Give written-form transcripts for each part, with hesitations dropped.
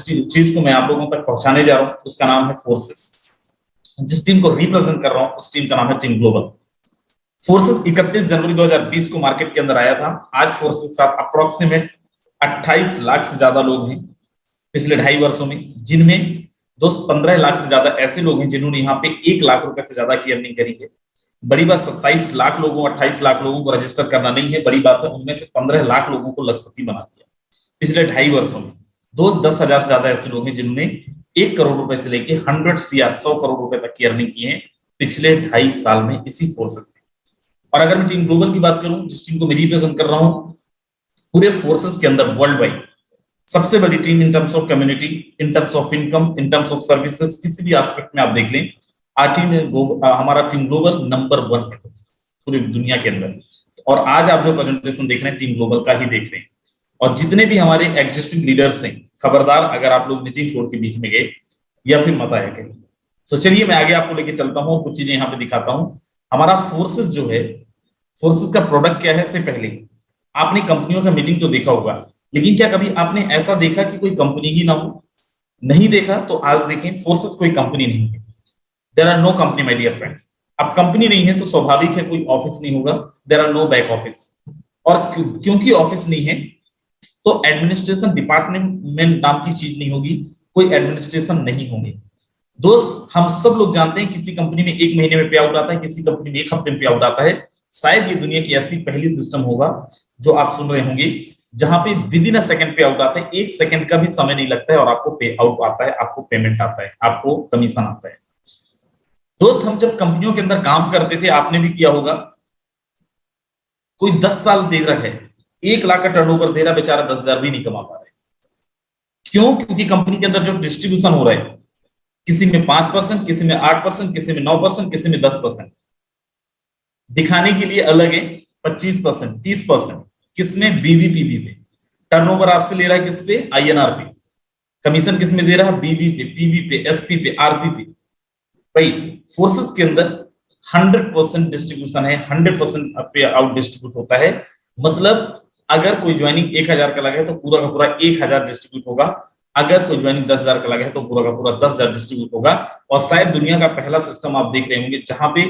जिस चीज को मैं आप लोगों तक पहुंचाने जा रहा हूं उसका नाम है फोर्सेस। जिस टीम को रिप्रेजेंट कर रहा हूं उस टीम का नाम है टीम ग्लोबल। फोर्सेस 31 जनवरी 2020 को मार्केट के अंदर आया था। आज फोर्सेस के साथ अप्रोक्सीमेट 28 लाख से ज्यादा लोग हैं पिछले 2.5 वर्षों में, जिनमें दोस्त 15 लाख से ज्यादा ऐसे लोग हैं जिन्होंने यहाँ पे 1 लाख रुपए से ज्यादा की अर्निंग करी है। बड़ी बात 27 लाख लोगों 28 लाख लोगों को रजिस्टर करना नहीं है, बड़ी बात है उनमें से 15 लाख लोगों को लखपति बना दिया पिछले 2.5 वर्षों में। दोस्त 10,000 से ज्यादा ऐसे लोग हैं जिन्होंने 1 करोड़ रुपए से लेके 100 CR 100 करोड़ रुपए तक की अर्निंग की है पिछले 2.5 साल में इसी फोर्सेस में। और अगर मैं टीम ग्लोबल की बात करूं, जिस टीम को मैं रिप्रेजेंट कर रहा हूं, पूरे फोर्सेस के अंदर वर्ल्ड वाइड सबसे बड़ी team in terms of community, in terms of income, in terms of services, किसी भी एस्पेक्ट में आप देख लें, हमारा टीम ग्लोबल नंबर 1 है पूरी दुनिया के अंदर। और आज आप जो प्रेजेंटेशन देख रहे हैं टीम ग्लोबल का ही देख रहे हैं। और जितने भी हमारे एग्जिस्टिंग लीडर्स हैं, खबरदार अगर आप लोग मीटिंग छोड़ के बीच में गए या फिर मत आया कहीं। तो चलिए मैं आगे आपको लेके चलता हूँ, कुछ चीजें यहाँ पे दिखाता हूँ। हमारा फोर्सेस जो है, फोर्सेस का प्रोडक्ट क्या है, से पहले आपने कंपनियों का मीटिंग तो देखा होगा, लेकिन क्या कभी आपने ऐसा देखा कि कोई कंपनी ही ना हो? नहीं देखा तो आज देखें, फोर्सेस कोई कंपनी नहीं है। There are no company my dear friends. अब कंपनी नहीं है तो स्वाभाविक है कोई ऑफिस नहीं होगा, there are no back office. और क्योंकि ऑफिस नहीं है तो एडमिनिस्ट्रेशन डिपार्टमेंट नाम की चीज नहीं होगी, कोई एडमिनिस्ट्रेशन नहीं होंगे। दोस्त हम सब लोग जानते हैं किसी कंपनी में 1 महीने में पे आउट आता है, किसी कंपनी में 1 हफ्ते में पे आउट आता है। शायद ये दुनिया की ऐसी पहली सिस्टम होगा जो आप सुन रहे होंगे, जहां पे विद इन अ सेकंड पे आउट आता है, 1 सेकंड का भी समय नहीं लगता है और आपको पे आउट आता है, आपको पेमेंट आता है, आपको कमीशन आता है। दोस्त हम जब कंपनियों के अंदर काम करते थे, आपने भी किया होगा, कोई 10 साल दे रहा है, 1 लाख का टर्नओवर दे रहा, बेचारा 10,000 भी नहीं कमा पा रहा है। क्यों? क्योंकि कंपनी के अंदर जो डिस्ट्रीब्यूशन हो रहा है, किसी में 5%, किसी में 8%, किसी में 9%, किसी में 10%, दिखाने के लिए अलग है 25%, 30%, किसमें? बीबीपीबी पे। टर्नओवर आपसे ले रहा है किस पे? INR पे। कमीशन किस में दे रहा है? बीबी पे, पीबी पे, एसपी पे, आरपी पे। भाई फोर्सेस के अंदर 100% डिस्ट्रीब्यूशन है, 100% पे आउट डिस्ट्रीब्यूट होता है। मतलब अगर कोई ज्वाइनिंग 1,000 का लगा है तो पूरा का पूरा 1,000 डिस्ट्रीब्यूट होगा। अगर कोई ज्वाइनिंग 10,000 का लगा है तो पूरा का पूरा 10,000 डिस्ट्रीब्यूट होगा। और शायद दुनिया का पहला सिस्टम आप देख रहे होंगे जहां पे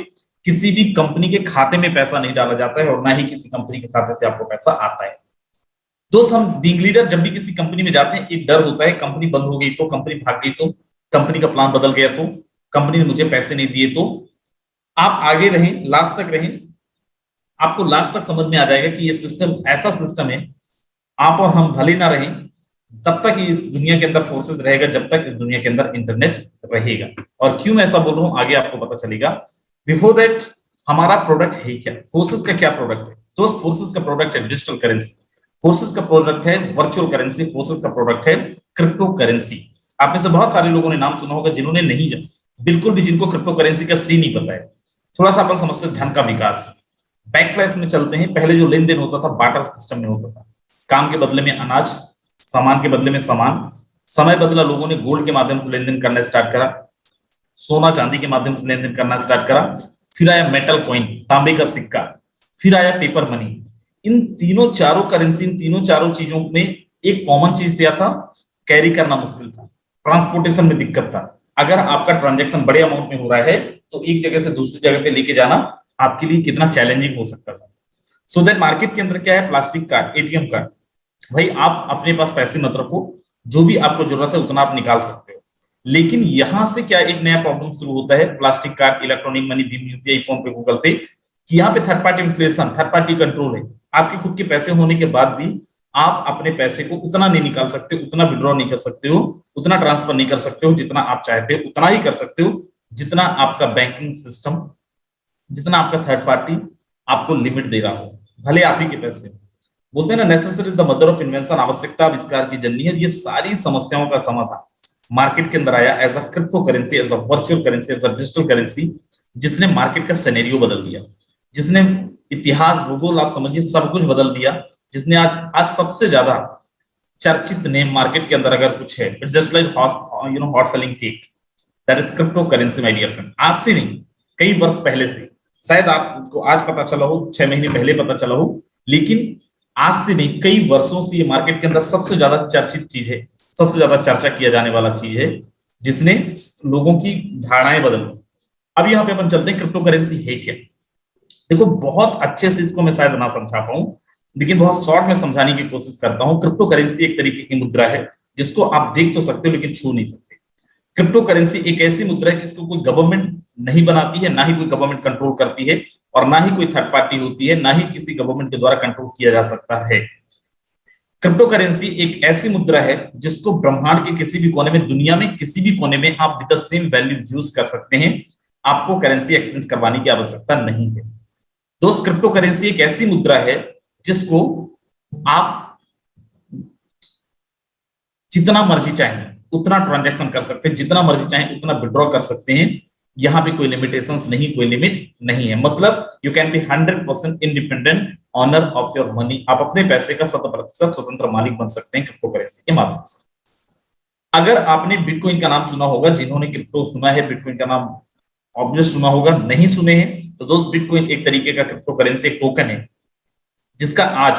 किसी भी कंपनी के खाते में पैसा नहीं डाला जाता है और ना ही किसी कंपनी के खाते से आपको पैसा आता है। दोस्त हम बीइंग लीडर जब भी किसी कंपनी में जाते हैं, एक डर होता है, कंपनी बंद हो गई तो, कंपनी भाग गई तो, कंपनी का प्लान बदल गया तो, कंपनी ने मुझे पैसे नहीं दिए तो। आप आगे रहें, लास्ट तक रहें, आपको लास्ट तक समझ में आ जाएगा कि ये सिस्टम ऐसा सिस्टम है, आप और हम भले ना रहें तब तक इस दुनिया के अंदर फोर्सेस रहेगा, जब तक इस दुनिया के अंदर इंटरनेट रहेगा। और क्यों मैं ऐसा बोल रहा हूं आगे आपको पता चलेगा। बिफोर दैट हमारा प्रोडक्ट है क्या? फोर्सेस का क्या प्रोडक्ट है? दोस्त फोर्सेस का प्रोडक्ट है डिजिटल करेंसी, फोर्सेस का प्रोडक्ट है वर्चुअल करेंसी, फोर्सेस का प्रोडक्ट है क्रिप्टो करेंसी। आप में से बहुत सारे लोगों ने नाम सुना होगा, जिन्होंने नहीं जाना, बिल्कुल भी जिनको क्रिप्टो करेंसी का सी नहीं पता है। थोड़ा सा अपन समझते हैं धन का विकास। बैकफ्लैश में चलते हैं। पहले जो लेन देन होता था बार्टर सिस्टम में होता था, काम के बदले में अनाज, सामान के बदले में सामान। समय बदला, लोगों ने गोल्ड के माध्यम से लेन देन करना स्टार्ट करा, सोना चांदी के माध्यम से लेन देन करना स्टार्ट करा। फिर आया मेटल कॉइन, तांबे का सिक्का, फिर आया पेपर मनी। इन तीनों चारों करेंसी, इन तीनों चारों चीजों में एक कॉमन चीज क्या था? कैरी करना मुश्किल था, ट्रांसपोर्टेशन में दिक्कत था। अगर आपका ट्रांजैक्शन बड़े अमाउंट में हो रहा है तो एक जगह से दूसरी जगह पे लेके जाना आपके लिए कितना चैलेंजिंग हो सकता था। सो दैट मार्केट के अंदर क्या है? Plastic card, ATM card. भाई आप अपने पास पैसे मत रखो, जो भी आपको जरूरत है उतना आप निकाल सकते हो। लेकिन यहां से क्या एक नया प्रॉब्लम शुरू होता है? Plastic card, electronic money, Bhim, UPI, phone पे, गूगल पे, कि यहाँ पे third party inflation, third party control है। आपके खुद के पैसे होने के बाद भी आप अपने पैसे को उतना नहीं निकाल सकते, उतना विड्रॉ नहीं कर सकते हो, उतना ट्रांसफर नहीं कर सकते हो जितना आप चाहते हो। उतना ही कर सकते हो जितना आपका बैंकिंग सिस्टम, जितना आपका थर्ड पार्टी आपको लिमिट दे रहा हो, भले आप ही के पैसे। बोलते हैं ना, necessity is the mother of invention, आवश्यकता आविष्कार की जननी है। ये सारी समस्याओं का समाधान मार्केट के अंदर आया as a crypto currency, as a virtual currency, as a digital currency, जिसने मार्केट का सिनेरियो बदल दिया, जिसने इतिहास, भूगोल, आप समझिए सब कुछ बदल दिया, जिसने आज सबसे ज्यादा चर्चित नेम मार्केट के अंदर अगर कुछ है, it's just like hot selling cake, that is crypto currency my dear friend. आज से नहीं, कई वर्ष पहले से, शायद आपको आज पता चला हो, 6 महीने पहले पता चला हो, लेकिन आज से नहीं, कई वर्षों से ये मार्केट के अंदर सबसे ज्यादा चर्चित चीज है, सबसे ज्यादा चर्चा किया जाने वाला चीज है, जिसने लोगों की धारणाएं बदल दी। अब यहाँ पे अपन चलते हैं क्रिप्टो करेंसी है क्या। देखो बहुत अच्छे से इसको मैं शायद ना समझा पाऊं, लेकिन बहुत शॉर्ट में समझाने की कोशिश करता हूं। क्रिप्टो करेंसी एक तरीके की मुद्रा है जिसको आप देख तो सकते हो लेकिन छू नहीं सकते। क्रिप्टो करेंसी एक ऐसी मुद्रा है जिसको कोई गवर्नमेंट नहीं बनाती है, ना ही कोई गवर्नमेंट कंट्रोल करती है, और ना ही कोई थर्ड पार्टी होती है, ना ही किसी गवर्नमेंट के द्वारा कंट्रोल किया जा सकता है। क्रिप्टो करेंसी एक ऐसी मुद्रा है जिसको ब्रह्मांड के किसी भी कोने में, दुनिया में किसी भी कोने में आप with the same value use कर सकते हैं। आपको करेंसी एक्सचेंज करवाने की आवश्यकता नहीं है। दोस्त क्रिप्टो करेंसी एक ऐसी मुद्रा है जिसको आप जितना मर्जी चाहें उतना ट्रांजैक्शन कर सकते हैं, जितना मर्जी चाहें उतना विड्रॉ कर सकते हैं। यहाँ पे कोई लिमिटेशंस नहीं, कोई लिमिट नहीं है। मतलब you can be 100% independent owner of your money. आप अपने पैसे का 100% स्वतंत्र मालिक बन सकते हैं क्रिप्टो करेंसी के माध्यम से। अगर आपने बिटकॉइन का नाम सुना होगा, जिन्होंने क्रिप्टो सुना है, बिटकॉइन का नाम ऑब्वियस सुना होगा, नहीं सुने हैं तो दोस्त बिटकॉइन एक तरीके का क्रिप्टो करेंसी टोकन है जिसका आज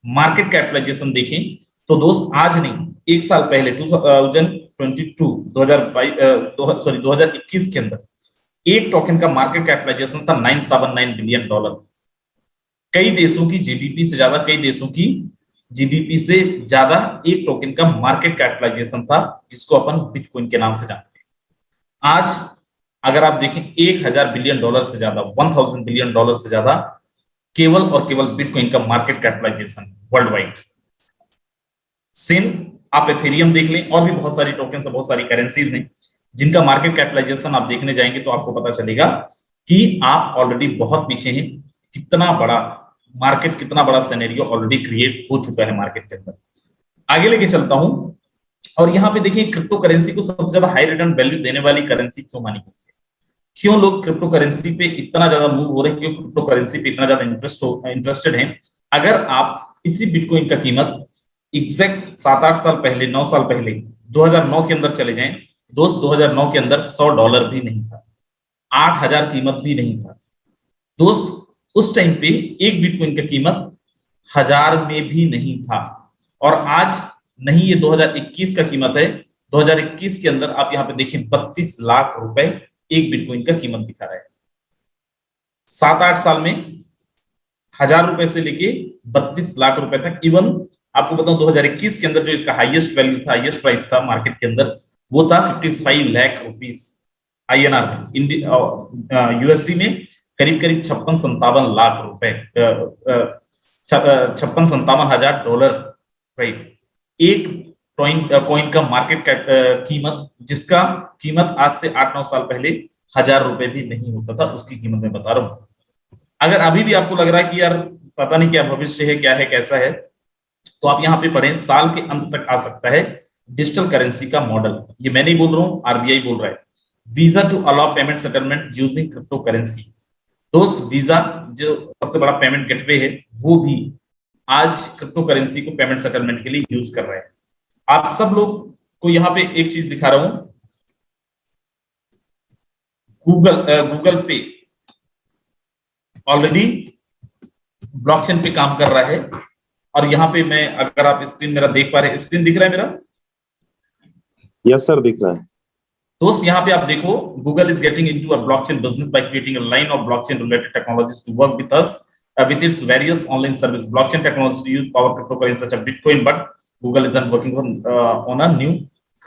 मार्केट कैपिटलाइजेशन देखें तो दोस्त आज नहीं, एक साल पहले 2021 के अंदर एक टोकन का मार्केट कैपिटलाइजेशन था $979 बिलियन। कई देशों की जीडीपी से ज्यादा, कई देशों की जीडीपी से ज्यादा एक टोकन का मार्केट कैपिटलाइजेशन था, जिसको अपन बिटकॉइन के नाम से जानते हैं। आज अगर आप देखें 1000 बिलियन डॉलर से ज्यादा, 1000 बिलियन डॉलर से ज्यादा केवल और केवल बिटकॉइन का market capitalization world wide. Same आप एथेरियम देख लें, और भी बहुत सारी टोकन, बहुत सारी करेंसीज हैं जिनका मार्केट कैपिटलाइजेशन आप देखने जाएंगे तो आपको पता चलेगा कि आप ऑलरेडी बहुत पीछे हैं। कितना बड़ा मार्केट, कितना बड़ा सिनेरियो ऑलरेडी क्रिएट हो चुका है मार्केट के अंदर। आगे लेके चलता हूं, और यहाँ पे देखिए क्रिप्टो करेंसी को सबसे ज्यादा हाई रिटर्न वैल्यू देने वाली करेंसी क्यों मानी गई है, क्यों लोग क्रिप्टो करेंसी पे इतना ज्यादा मूव हो रहे हैं, क्यों क्रिप्टो करेंसी पे इतना ज्यादा इंटरेस्टेड है। अगर आप इसी बिटकॉइन का कीमत एग्जैक्ट 7-8 साल पहले, 9 साल पहले 2009 के अंदर चले जाएं दोस्त, 2009 के अंदर $100 भी नहीं था, 8000 कीमत भी नहीं था दोस्त। उस टाइम पे एक बिटकॉइन का कीमत 1000 में भी नहीं था, और आज नहीं, ये 2021 का कीमत है। 2021 के अंदर आप यहाँ पे देखें 32 लाख रुपए एक बिटकॉइन का कीमत दिखा रहा है। 7-8 साल में 1000 रुपए से लेके 32 लाख रुपए तक। इवन आपको बताऊं 2021 के अंदर जो इसका हाईएस्ट वैल्यू था, हाईएस्ट प्राइस था मार्केट के अंदर, वो था 55 लाख रुपीस INR में। यूएसडी में करीब करीब 56-57 लाख रुपए, 56-57 हजार डॉलर, राइट। एक कॉइन का मार्केट कीमत, जिसका कीमत आज से 8-9 साल पहले 1000 रुपए भी नहीं होता था, उसकी कीमत मैं बता रहा हूं। अगर अभी भी आपको लग रहा है कि यार पता नहीं क्या भविष्य है, क्या है, कैसा है, तो आप यहाँ पे पढ़ें, साल के अंत तक आ सकता है डिजिटल करेंसी का मॉडल। ये मैं नहीं बोल रहा हूँ, आरबीआई बोल रहा है। Visa to allow payment settlement using crypto currency. दोस्त वीजा जो सबसे बड़ा पेमेंट गेटवे है, वो भी आज क्रिप्टो करेंसी को पेमेंट सेटलमेंट के लिए यूज कर रहे हैं। आप सब लोग को यहाँ पे एक चीज दिखा रहा हूं, गूगल पे ऑलरेडी ब्लॉकचेन पे काम कर रहा है। और यहाँ पे मैं, अगर आप स्क्रीन मेरा देख पा रहे हैं, स्क्रीन दिख रहा है मेरा? यस सर, दिख रहा है। दोस्त यहाँ पे आप देखो, Google is getting into a blockchain business by creating a line of blockchain related technologies to work with us with its various online service blockchain technology to use power cryptocurrency such as Bitcoin, but Google is working on a new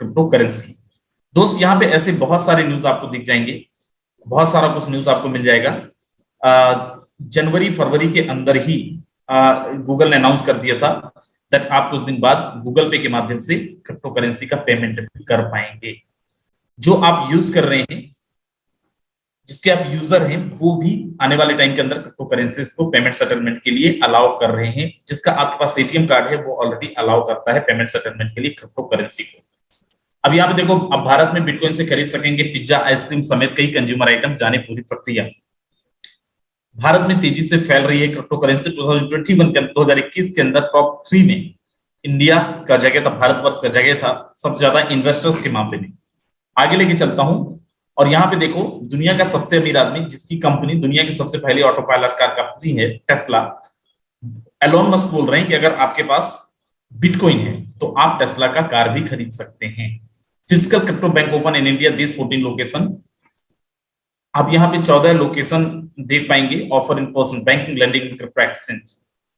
cryptocurrency। दोस्त यहाँ पे ऐसे बहुत सारे news आपको दिख जाएंगे, बहुत सारा कुछ न्यूज आपको मिल जाएगा। जनवरी फरवरी के अंदर ही गूगल ने अनाउंस कर दिया था दैट आप कुछ दिन बाद गूगल पे के माध्यम से क्रिप्टो करेंसी का पेमेंट भी कर पाएंगे। जो आप यूज कर रहे हैं, जिसके आप यूजर हैं, वो भी आने वाले टाइम के अंदर क्रिप्टो करेंसीज को पेमेंट सेटलमेंट के लिए अलाउ कर रहे हैं। जिसका आपके पास एटीएम कार्ड है, वो ऑलरेडी अलाउ करता है पेमेंट सेटलमेंट के लिए क्रिप्टो करेंसी को। अब यहाँ पे देखो, अब भारत में बिटकॉइन से खरीद सकेंगे पिज्जा, आइसक्रीम समेत कई कंज्यूमर आइटम्स। जाने पूरी प्रक्रिया। भारत में तेजी से फैल रही है क्रिप्टो करेंसी। 2021 के अंदर टॉप 3 में इंडिया का जगह था, भारतवर्ष का जगह था सबसे ज्यादा इन्वेस्टर्स के मामले में। आगे लेके चलता हूं, और यहाँ पे देखो, दुनिया का सबसे अमीर आदमी, जिसकी कंपनी दुनिया की सबसे पहली ऑटो पायलट कार कंपनी है, टेस्ला। एलोन मस्क बोल रहे हैं कि अगर आपके पास बिटकॉइन है, तो आप टेस्ला का कार भी खरीद सकते हैं। Physical crypto bank open in India, this 14 location. आप यहाँ पे 14 लोकेशन देख पाएंगे। Offer in person banking, lending, crypto exchange,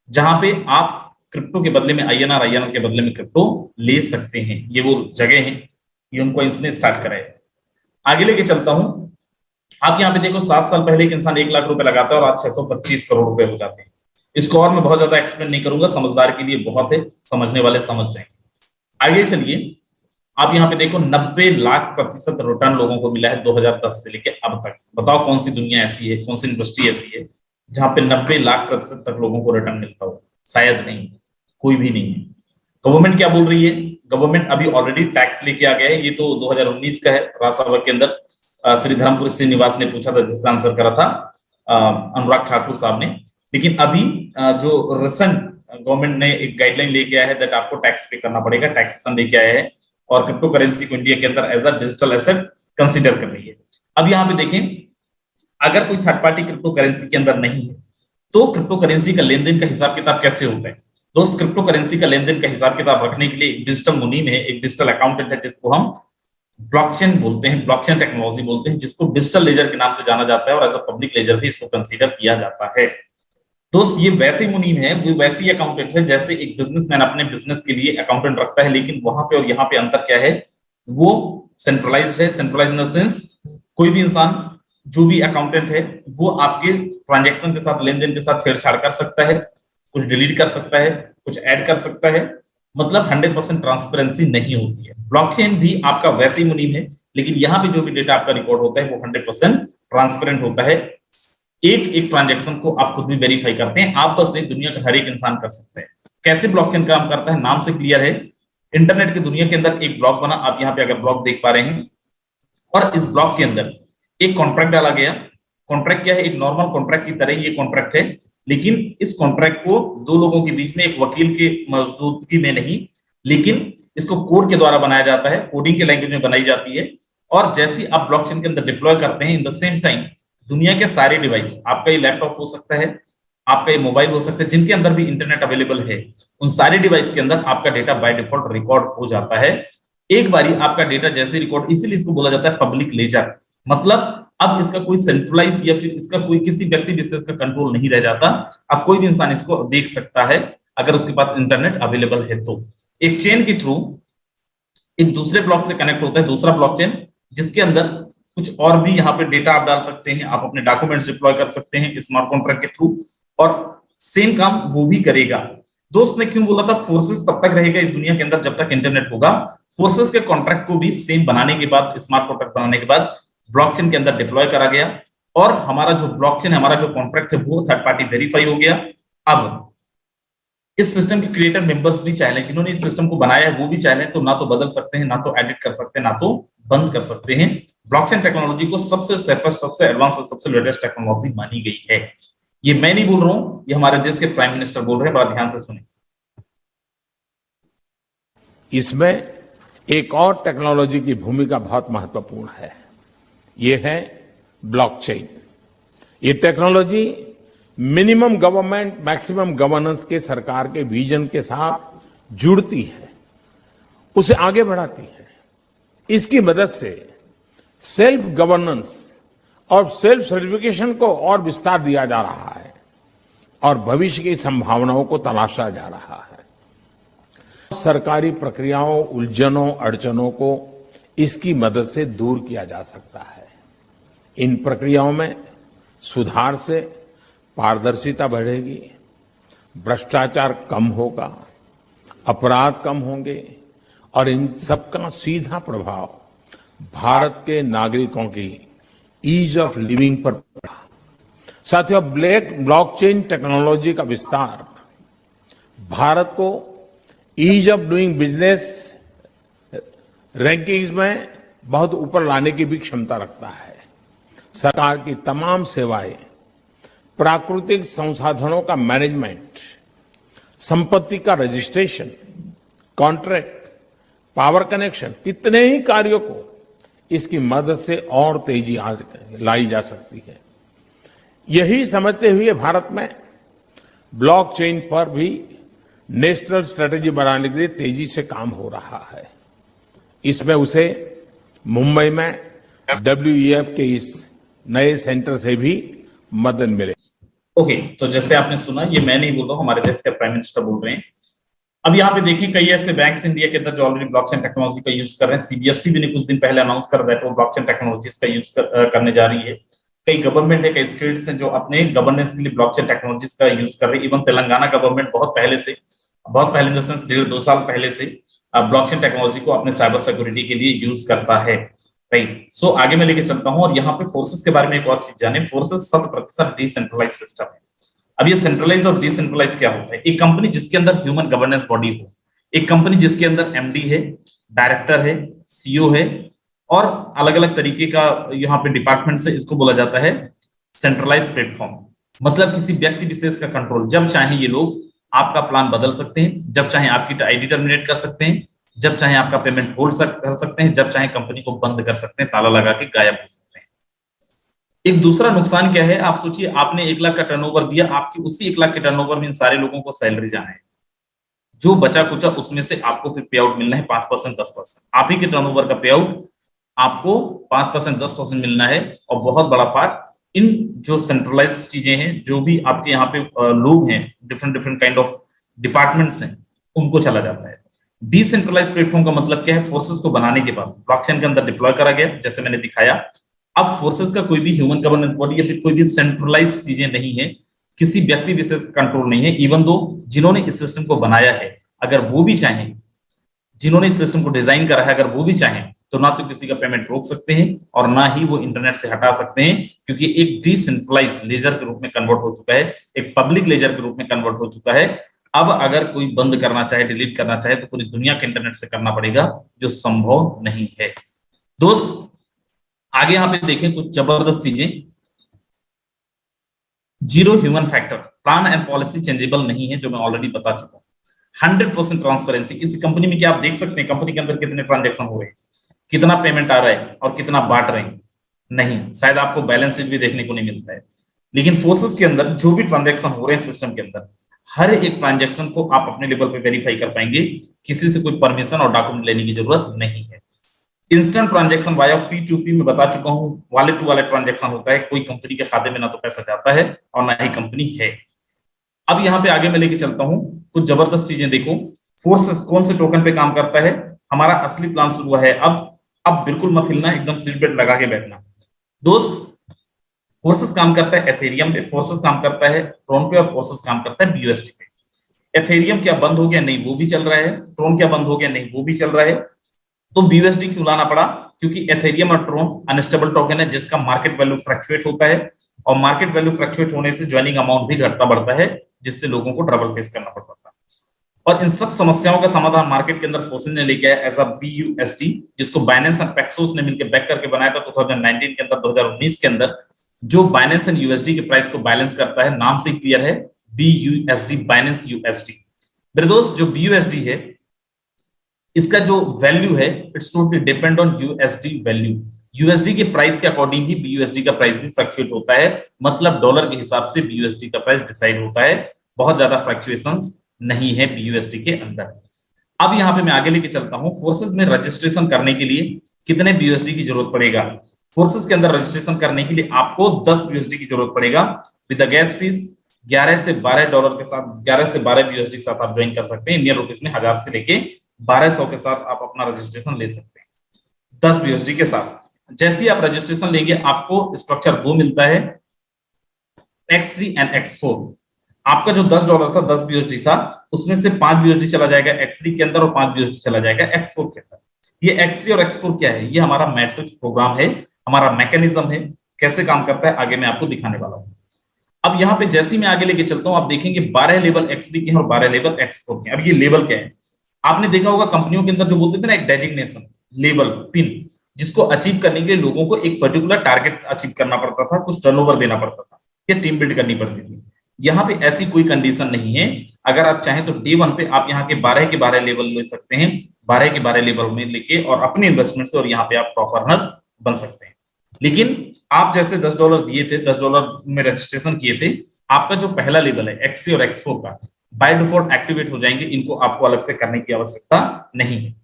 जहां पे आप क्रिप्टो के बदले में आईएनआर, आईएनआर के बदले में क्रिप्टो ले सकते हैं। ये वो जगह है, ये उनको इसने स्टार्ट कराया। आगे लेके चलता हूं। आप यहाँ पे देखो, 7 साल पहले एक इंसान 1 लाख रुपए लगाता है और आज 625 करोड़ रुपए हो जाते हैं। इसको और मैं बहुत ज्यादा एक्सप्लेन नहीं करूंगा, समझदार के लिए बहुत है, समझने वाले समझ जाएंगे। आगे चलिए। आप यहाँ पे देखो 90 लाख% रिटर्न लोगों को मिला है 2010 से लेके अब तक। बताओ कौन सी दुनिया ऐसी है, कौन सी इंडस्ट्री ऐसी है जहां पे 90 लाख% तक लोगों को रिटर्न मिलता हो? शायद नहीं, कोई भी नहीं है। गवर्नमेंट क्या बोल रही है? गवर्नमेंट अभी ऑलरेडी टैक्स लेके आ गया है। ये तो 2019 का है। राज्यसभा के अंदर श्री धर्मपुर श्रीनिवास ने पूछा था, जिसका आंसर करा था अनुराग ठाकुर साहब ने। लेकिन अभी जो रिसेंट गवर्नमेंट ने एक गाइडलाइन लेके आया है दैट आपको टैक्स पे करना पड़ेगा, टैक्सेशन लेके आया है, और क्रिप्टो करेंसी को इंडिया के अंदर as a digital asset consider कर रही है। अब यहाँ पे देखें, अगर कोई थर्ड पार्टी क्रिप्टो करेंसी के अंदर नहीं है, तो क्रिप्टो करेंसी का लेन देन का हिसाब किताब कैसे होता है? दोस्त, क्रिप्टो करेंसी का लेन देन का हिसाब किताब रखने के लिए एक डिजिटल मुनीम है, एक डिजिटल अकाउंटेंट है, जिसको हम ब्लॉकचेन बोलते हैं, ब्लॉकचेन टेक्नोलॉजी बोलते हैं, जिसको डिजिटल लेजर के नाम से जाना जाता है, और एज अ पब्लिक लेजर भी इसको कंसीडर किया जाता है। दोस्त, ये वैसे मुनीम है, वो वैसे ही अकाउंटेंट है जैसे एक बिजनेसमैन अपने बिजनेस के लिए अकाउंटेंट रखता है। लेकिन वहां पे और यहाँ पे अंतर क्या है? वो सेंट्रलाइज्ड है। सेंट्रलाइज इन द सेंस, कोई भी इंसान, जो भी अकाउंटेंट है, वो आपके ट्रांजैक्शन के साथ, लेन देन के साथ छेड़छाड़ कर सकता है, कुछ डिलीट कर सकता है, कुछ ऐड कर सकता है। मतलब 100% ट्रांसपेरेंसी नहीं होती है। ब्लॉकचेन भी आपका वैसे ही मुनीम है, लेकिन यहाँ पे जो भी डेटा आपका रिकॉर्ड होता है वो 100% ट्रांसपेरेंट होता है। एक एक ट्रांजैक्शन को आप खुद भी वेरीफाई करते हैं। आप बस नहीं, दुनिया का हर एक इंसान कर सकता है। कैसे ब्लॉकचेन काम करता है? नाम से क्लियर है। इंटरनेट की दुनिया के अंदर एक ब्लॉक बना, आप यहाँ पे अगर ब्लॉक देख पा रहे हैं, और इस ब्लॉक के अंदर एक कॉन्ट्रैक्ट डाला गया। कॉन्ट्रैक्ट क्या है? एक नॉर्मल कॉन्ट्रैक्ट की तरह ये कॉन्ट्रैक्ट है, लेकिन इस कॉन्ट्रैक्ट को दो लोगों के बीच में, एक वकील के मौजूदगी में नहीं, लेकिन इसको कोड के द्वारा बनाया जाता है, कोडिंग के लैंग्वेज में बनाई जाती है। और जैसे आप ब्लॉकचेन के अंदर डिप्लॉय करते हैं, इन द सेम टाइम दुनिया के सारे डिवाइस, आपका ये लैपटॉप हो सकता है, आपका ये मोबाइल हो सकता है, जिनके अंदर भी इंटरनेट अवेलेबल है, उन सारे डिवाइस के अंदर आपका डेटा बाय डिफॉल्ट रिकॉर्ड हो जाता है। एक बारी आपका डेटा जैसे रिकॉर्ड, इसीलिए इसको बोला जाता है पब्लिक लेजर। मतलब अब इसका कोई सेंट्रलाइज या फिर इसका कोई किसी व्यक्ति विशेष का कंट्रोल नहीं रह जाता। अब कोई भी इंसान इसको देख सकता है अगर उसके पास इंटरनेट अवेलेबल है तो। एक चेन के थ्रू एक दूसरे ब्लॉक से कनेक्ट होता है दूसरा ब्लॉकचेन, जिसके अंदर कुछ और भी यहाँ पे डेटा आप डाल सकते हैं, आप अपने डॉक्यूमेंट्स डिप्लॉय कर सकते हैं स्मार्ट कॉन्ट्रैक्ट के थ्रू, और सेम काम वो भी करेगा। दोस्त, मैं क्यों बोला था फोर्सेस तब तक रहेगा इस दुनिया के अंदर जब तक इंटरनेट होगा। फोर्सेस के कॉन्ट्रैक्ट को भी सेम बनाने के बाद, स्मार्ट कॉन्ट्रैक्ट बनाने के बाद ब्लॉकचेन के अंदर डिप्लॉय करा गया, और हमारा जो ब्लॉकचेन है, हमारा जो कॉन्ट्रैक्ट है, वो थर्ड पार्टी वेरीफाई हो गया। अब इस सिस्टम के क्रिएटर मेंबर्स भी चाहे, जिन्होंने इस सिस्टम को बनाया है, वो भी चाहे तो ना तो बदल सकते हैं, ना तो एडिट कर सकते हैं, ना तो बंद कर सकते हैं। ब्लॉकचेन टेक्नोलॉजी को सबसे सेफेस्ट, सबसे एडवांस और सबसे लेटेस्ट टेक्नोलॉजी मानी गई है। ये मैं नहीं बोल रहा हूं, ये हमारे देश के प्राइम मिनिस्टर बोल रहे हैं। बड़ा ध्यान से सुने। इसमें एक और टेक्नोलॉजी की भूमिका बहुत महत्वपूर्ण है, ये है ब्लॉकचेन। ये technology minimum government maximum governance के सरकार के विजन के साथ जुड़ती है, उसे आगे बढ़ाती है। इसकी मदद से सेल्फ गवर्नेंस और सेल्फ सर्टिफिकेशन को और विस्तार दिया जा रहा है, और भविष्य की संभावनाओं को तलाशा जा रहा है। सरकारी प्रक्रियाओं, उलझनों, अड़चनों को इसकी मदद से दूर किया जा सकता है। इन प्रक्रियाओं में सुधार से पारदर्शिता बढ़ेगी, भ्रष्टाचार कम होगा, अपराध कम होंगे, और इन सबका सीधा प्रभाव भारत के नागरिकों की ईज ऑफ लिविंग पर पड़ा। साथियों, ब्लॉकचेन टेक्नोलॉजी का विस्तार भारत को ease of doing business rankings में बहुत ऊपर लाने की भी क्षमता रखता है। सरकार की तमाम सेवाएं, प्राकृतिक संसाधनों का मैनेजमेंट, संपत्ति का रजिस्ट्रेशन, कॉन्ट्रैक्ट, पावर कनेक्शन, कितने ही कार्यों को इसकी मदद से और तेजी लाई जा सकती है। यही समझते हुए भारत में ब्लॉकचेन पर भी नेशनल स्ट्रेटेजी बनाने के लिए तेजी से काम हो रहा है। इसमें उसे मुंबई में WEF के इस नए सेंटर से भी मदद मिले। ओके, तो जैसे आपने सुना, ये मैं नहीं बोल रहा हूं, हमारे देश के प्राइम मिनिस्टर बोल रहे हैं। अब यहाँ पे देखिए कई ऐसे बैंक्स इंडिया के अंदर जो ऑलरेडी ब्लॉकचेन टेक्नोलॉजी का यूज कर रहे हैं। सीबीएसई भी ने कुछ दिन पहले अनाउंस कर रहा है, वो ब्लॉकचेन टेक्नोलॉजीज का यूज करने जा रही है। कई गवर्नमेंट है, कई स्टेट्स हैं जो अपने गवर्नेंस के लिए ब्लॉकचेन टेक्नोलॉजीज का यूज कर रही है। इवन तेलंगाना गवर्नमेंट बहुत पहले इन द सेंस 1.5-2 साल पहले से ब्लॉकचेन टेक्नोलॉजी को अपने साइबर सिक्योरिटी के लिए यूज करता है। राइट, सो आगे मैं लेके चलता हूं और यहाँ पे फोर्सेस के बारे में एक और चीज जाने। फोर्सेस 100% डिसेंट्रलाइज सिस्टम है। अब ये सेंट्रलाइज और डिसेंट्रलाइज क्या होता है? एक कंपनी जिसके अंदर ह्यूमन गवर्नेंस बॉडी हो, एक कंपनी जिसके अंदर एमडी है, डायरेक्टर है, सीईओ है और अलग अलग तरीके का यहाँ पे डिपार्टमेंट से, इसको बोला जाता है सेंट्रलाइज प्लेटफॉर्म। मतलब किसी व्यक्ति विशेष का कंट्रोल, जब चाहे ये लोग आपका प्लान बदल सकते हैं, जब चाहे आपकी आईडी टर्मिनेट कर सकते हैं, जब चाहे आपका पेमेंट होल्ड कर सकते हैं, जब चाहे कंपनी को बंद कर सकते हैं, ताला लगा के गायब हो सकते हैं। एक दूसरा नुकसान क्या है? आप सोचिए, आपने 1 लाख का टर्नओवर दिया, आपकी उसी 1 लाख के टर्नओवर में इन सारे लोगों को सैलरी जाना है। जो बचा कुचा उसमें से आपको फिर पे आउट मिलना है 5%, 10%। आप ही के टर्नओवर का पे आउट आपको 5%, 10% मिलना है। और बहुत बड़ा पार्ट इन जो सेंट्रलाइज चीजें हैं, जो भी आपके यहाँ पे लोग हैं, डिफरेंट काइंड ऑफ डिपार्टमेंट्स हैं, उनको चला जाता है। डिसेंट्रलाइज प्लेटफॉर्म का मतलब क्या है? फोर्सेस को बनाने के बाद ब्लॉकचेन के अंदर डिप्लॉय करा गया, जैसे मैंने दिखाया। अब फोर्सेस का कोई भी ह्यूमन गवर्नेंस बॉडी या फिर कोई भी सेंट्रलाइज चीजें नहीं है, किसी व्यक्ति विशेष कंट्रोल नहीं है। इवन दो जिन्होंने इस सिस्टम को बनाया है, अगर वो भी चाहें, जिन्होंने इस सिस्टम को डिजाइन करा है, अगर वो भी चाहें तो ना तो किसी का पेमेंट रोक सकते हैं और ना ही वो इंटरनेट से हटा सकते हैं, क्योंकि एक डिसेंट्रलाइज लेजर के रूप में कन्वर्ट हो चुका है, एक पब्लिक लेजर के रूप में कन्वर्ट हो चुका है। अब अगर कोई बंद करना चाहे, डिलीट करना चाहे, तो पूरी दुनिया के इंटरनेट से करना पड़ेगा, जो संभव नहीं है। दोस्त आगे यहाँ पे देखें कुछ जबरदस्त चीजें। Zero human factor, plan and policy changeable नहीं है, जो मैं ऑलरेडी बता चुका हूं। 100% ट्रांसपेरेंसी। किसी कंपनी में क्या आप देख सकते हैं कंपनी के अंदर कितने ट्रांजेक्शन हो रहे हैं, कितना पेमेंट आ रहा है और कितना बांट रहे हैं? नहीं, शायद आपको बैलेंस शीट भी देखने को नहीं मिलता है। लेकिन फोर्सेस के अंदर जो भी ट्रांजेक्शन हो रहे हैं सिस्टम के अंदर, हर एक ट्रांजेक्शन को आप अपने लेवल पे वेरीफाई कर पाएंगे, किसी से कोई परमिशन और डॉक्यूमेंट लेने की जरूरत नहीं है। इंस्टेंट ट्रांजेक्शन वाया P2P में बता चुका हूं, वॉलेट टू वॉलेट ट्रांजेक्शन होता है। कोई कंपनी के खाते में ना तो पैसा जाता है और ना ही कंपनी है। अब यहाँ पे आगे मैं लेके चलता हूं कुछ जबरदस्त चीजें। देखो फोर्सेस कौन से टोकन पे काम करता है। हमारा असली प्लान शुरू हुआ है। अब बिल्कुल मत हिलना, एकदम सीट बेल्ट लगा के बैठना। दोस्त फोर्सेस काम करता है एथेरियम पे, फोर्सेस काम करता है ट्रोन पे और फोर्सेस काम करता है BUSD पे। एथेरियम क्या बंद हो गया? नहीं, वो भी चल रहा है। ट्रोन क्या बंद हो गया? नहीं, वो भी चल रहा है। तो BUSD क्यों लाना पड़ा? क्योंकि एथेरियम और ट्रोन अनस्टेबल टोकन है, जिसका मार्केट वैल्यू फ्लक्चुएट होता है और मार्केट वैल्यू फ्लक्चुएट होने से ज्वाइनिंग अमाउंट भी घटता बढ़ता है, जिससे लोगों को ट्रबल फेस करना पड़ता था। और इन सब समस्याओं का समाधान मार्केट के अंदर फोर्सेस ने लेके आया एज अ BUSD, जिसको बाइनेंस एंड पैक्सोस ने मिलकर बैक करके बनाया था 2019 के अंदर, 2019 के अंदर, जो बाइनेंस एंड USD के प्राइस को बैलेंस करता है। नाम से क्लियर है, BUSD, बाइनेंस USD। मेरे दोस्त जो BUSD है, इसका जो वैल्यू है, it's totally depend on USD value. USD के प्राइस के अकॉर्डिंग ही BUSD का प्राइस भी फ्लक्चुएट होता है। मतलब डॉलर के हिसाब से BUSD का प्राइस डिसाइड होता है। बहुत ज्यादा फ्लक्चुएशंस नहीं है BUSD के अंदर। अब यहाँ पे मैं आगे लेके चलता हूँ। फोर्सेस में रजिस्ट्रेशन करने के लिए कितने BUSD की जरूरत पड़ेगा? फोर्सेस के अंदर रजिस्ट्रेशन करने के लिए आपको 10 BUSD की जरूरत पड़ेगा विद द गैस फीस। 11 से 12 डॉलर के साथ, 11 से 12 BUSD के साथ आप ज्वाइन कर सकते हैं। इंडियन रुपीस में 1000 से लेके 1200 के साथ आप अपना रजिस्ट्रेशन ले सकते हैं 10 BUSD के साथ। जैसे ही आप रजिस्ट्रेशन लेंगे, आपको स्ट्रक्चर 2 मिलता है, X3 एंड X4। आपका जो $10 था, 10 BUSD था, उसमें से 5 BUSD चला जाएगा X3 के अंदर और 5 BUSD चला जाएगा X4 के अंदर। ये X3 और X4 क्या है? ये हमारा मैट्रिक्स प्रोग्राम है, हमारा मैकेनिज्म है। कैसे काम करता है आगे मैं आपको दिखाने वाला हूं। अब यहाँ पे जैसे ही मैं आगे लेके चलता हूं, आप देखेंगे 12 लेवल X3 के हैं और 12 लेवल X4 के हैं। अब ये लेवल क्या है? आपने देखा होगा कंपनियों के अंदर जो बोलते थे ना, एक डेजिग्नेशन, लेवल, पिन, जिसको अचीव करने के लिए लोगों को एक पर्टिकुलर टारगेट अचीव करना पड़ता था, कुछ टर्नओवर देना पड़ता था, या टीम बिल्ड करनी पड़ती थी। यहाँ पे ऐसी कोई कंडीशन नहीं है। अगर आप चाहें तो डे 1 पे आप यहाँ के 12 के 12 लेवल ले सकते हैं, 12 के 12 लेवल में लेके और अपने इन्वेस्टमेंट से, और यहाँ पे आप टॉप अर्नर बन सकते हैं। लेकिन आप जैसे $10 दिए थे, $10 में रजिस्ट्रेशन किए थे, आपका जो पहला लेवल है X3 और X4 का, बाय डिफॉल्ट एक्टिवेट हो जाएंगे, इनको आपको अलग से करने की आवश्यकता नहीं है।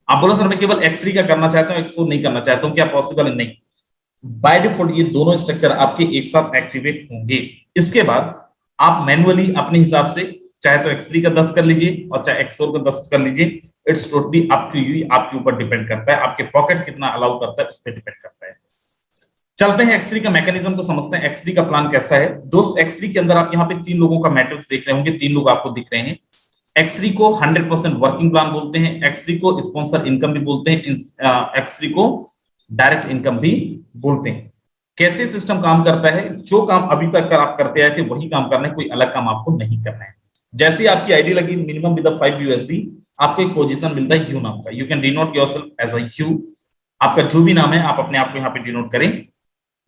आप बोलो सर मैं केवल X3 का करना चाहता हूं, X4 नहीं करना चाहता हूं, क्या पॉसिबल है? नहीं, बाय डिफॉल्ट ये दोनों स्ट्रक्चर आपके एक साथ एक्टिवेट होंगे। इसके बाद आप मैन्युअली अपने हिसाब से चाहे तो X3 का 10 कर लीजिए और चाहे X4 का 10 कर लीजिए, it's totally up to you, आपके ऊपर डिपेंड करता है, आपके पॉकेट कितना अलाउ करता है उस पर डिपेंड करता है। चलते हैं X3 का मैकेनिज्म को समझते हैं, X3 का प्लान कैसा है। दोस्त X3 के अंदर आप यहाँ पे 3 लोगों का मैट्रिक्स देख रहे होंगे, 3 लोग आपको दिख रहे हैं। X3 को 100% वर्किंग प्लान बोलते हैं, X3 को स्पॉन्सर इनकम भी बोलते हैं, X3 को डायरेक्ट इनकम भी बोलते हैं। कैसे सिस्टम काम करता है? जो काम अभी तक आप करते आए थे वही काम करना है, कोई अलग काम आपको नहीं करना है। जैसे आपकी आईडी लगी मिनिमम विद 5 USD, आपको एक पोजीशन मिलता है यू नाम का, you can denote yourself as a U. आपका जो भी नाम है आप अपने आप को यहाँ पे डिनोट करें।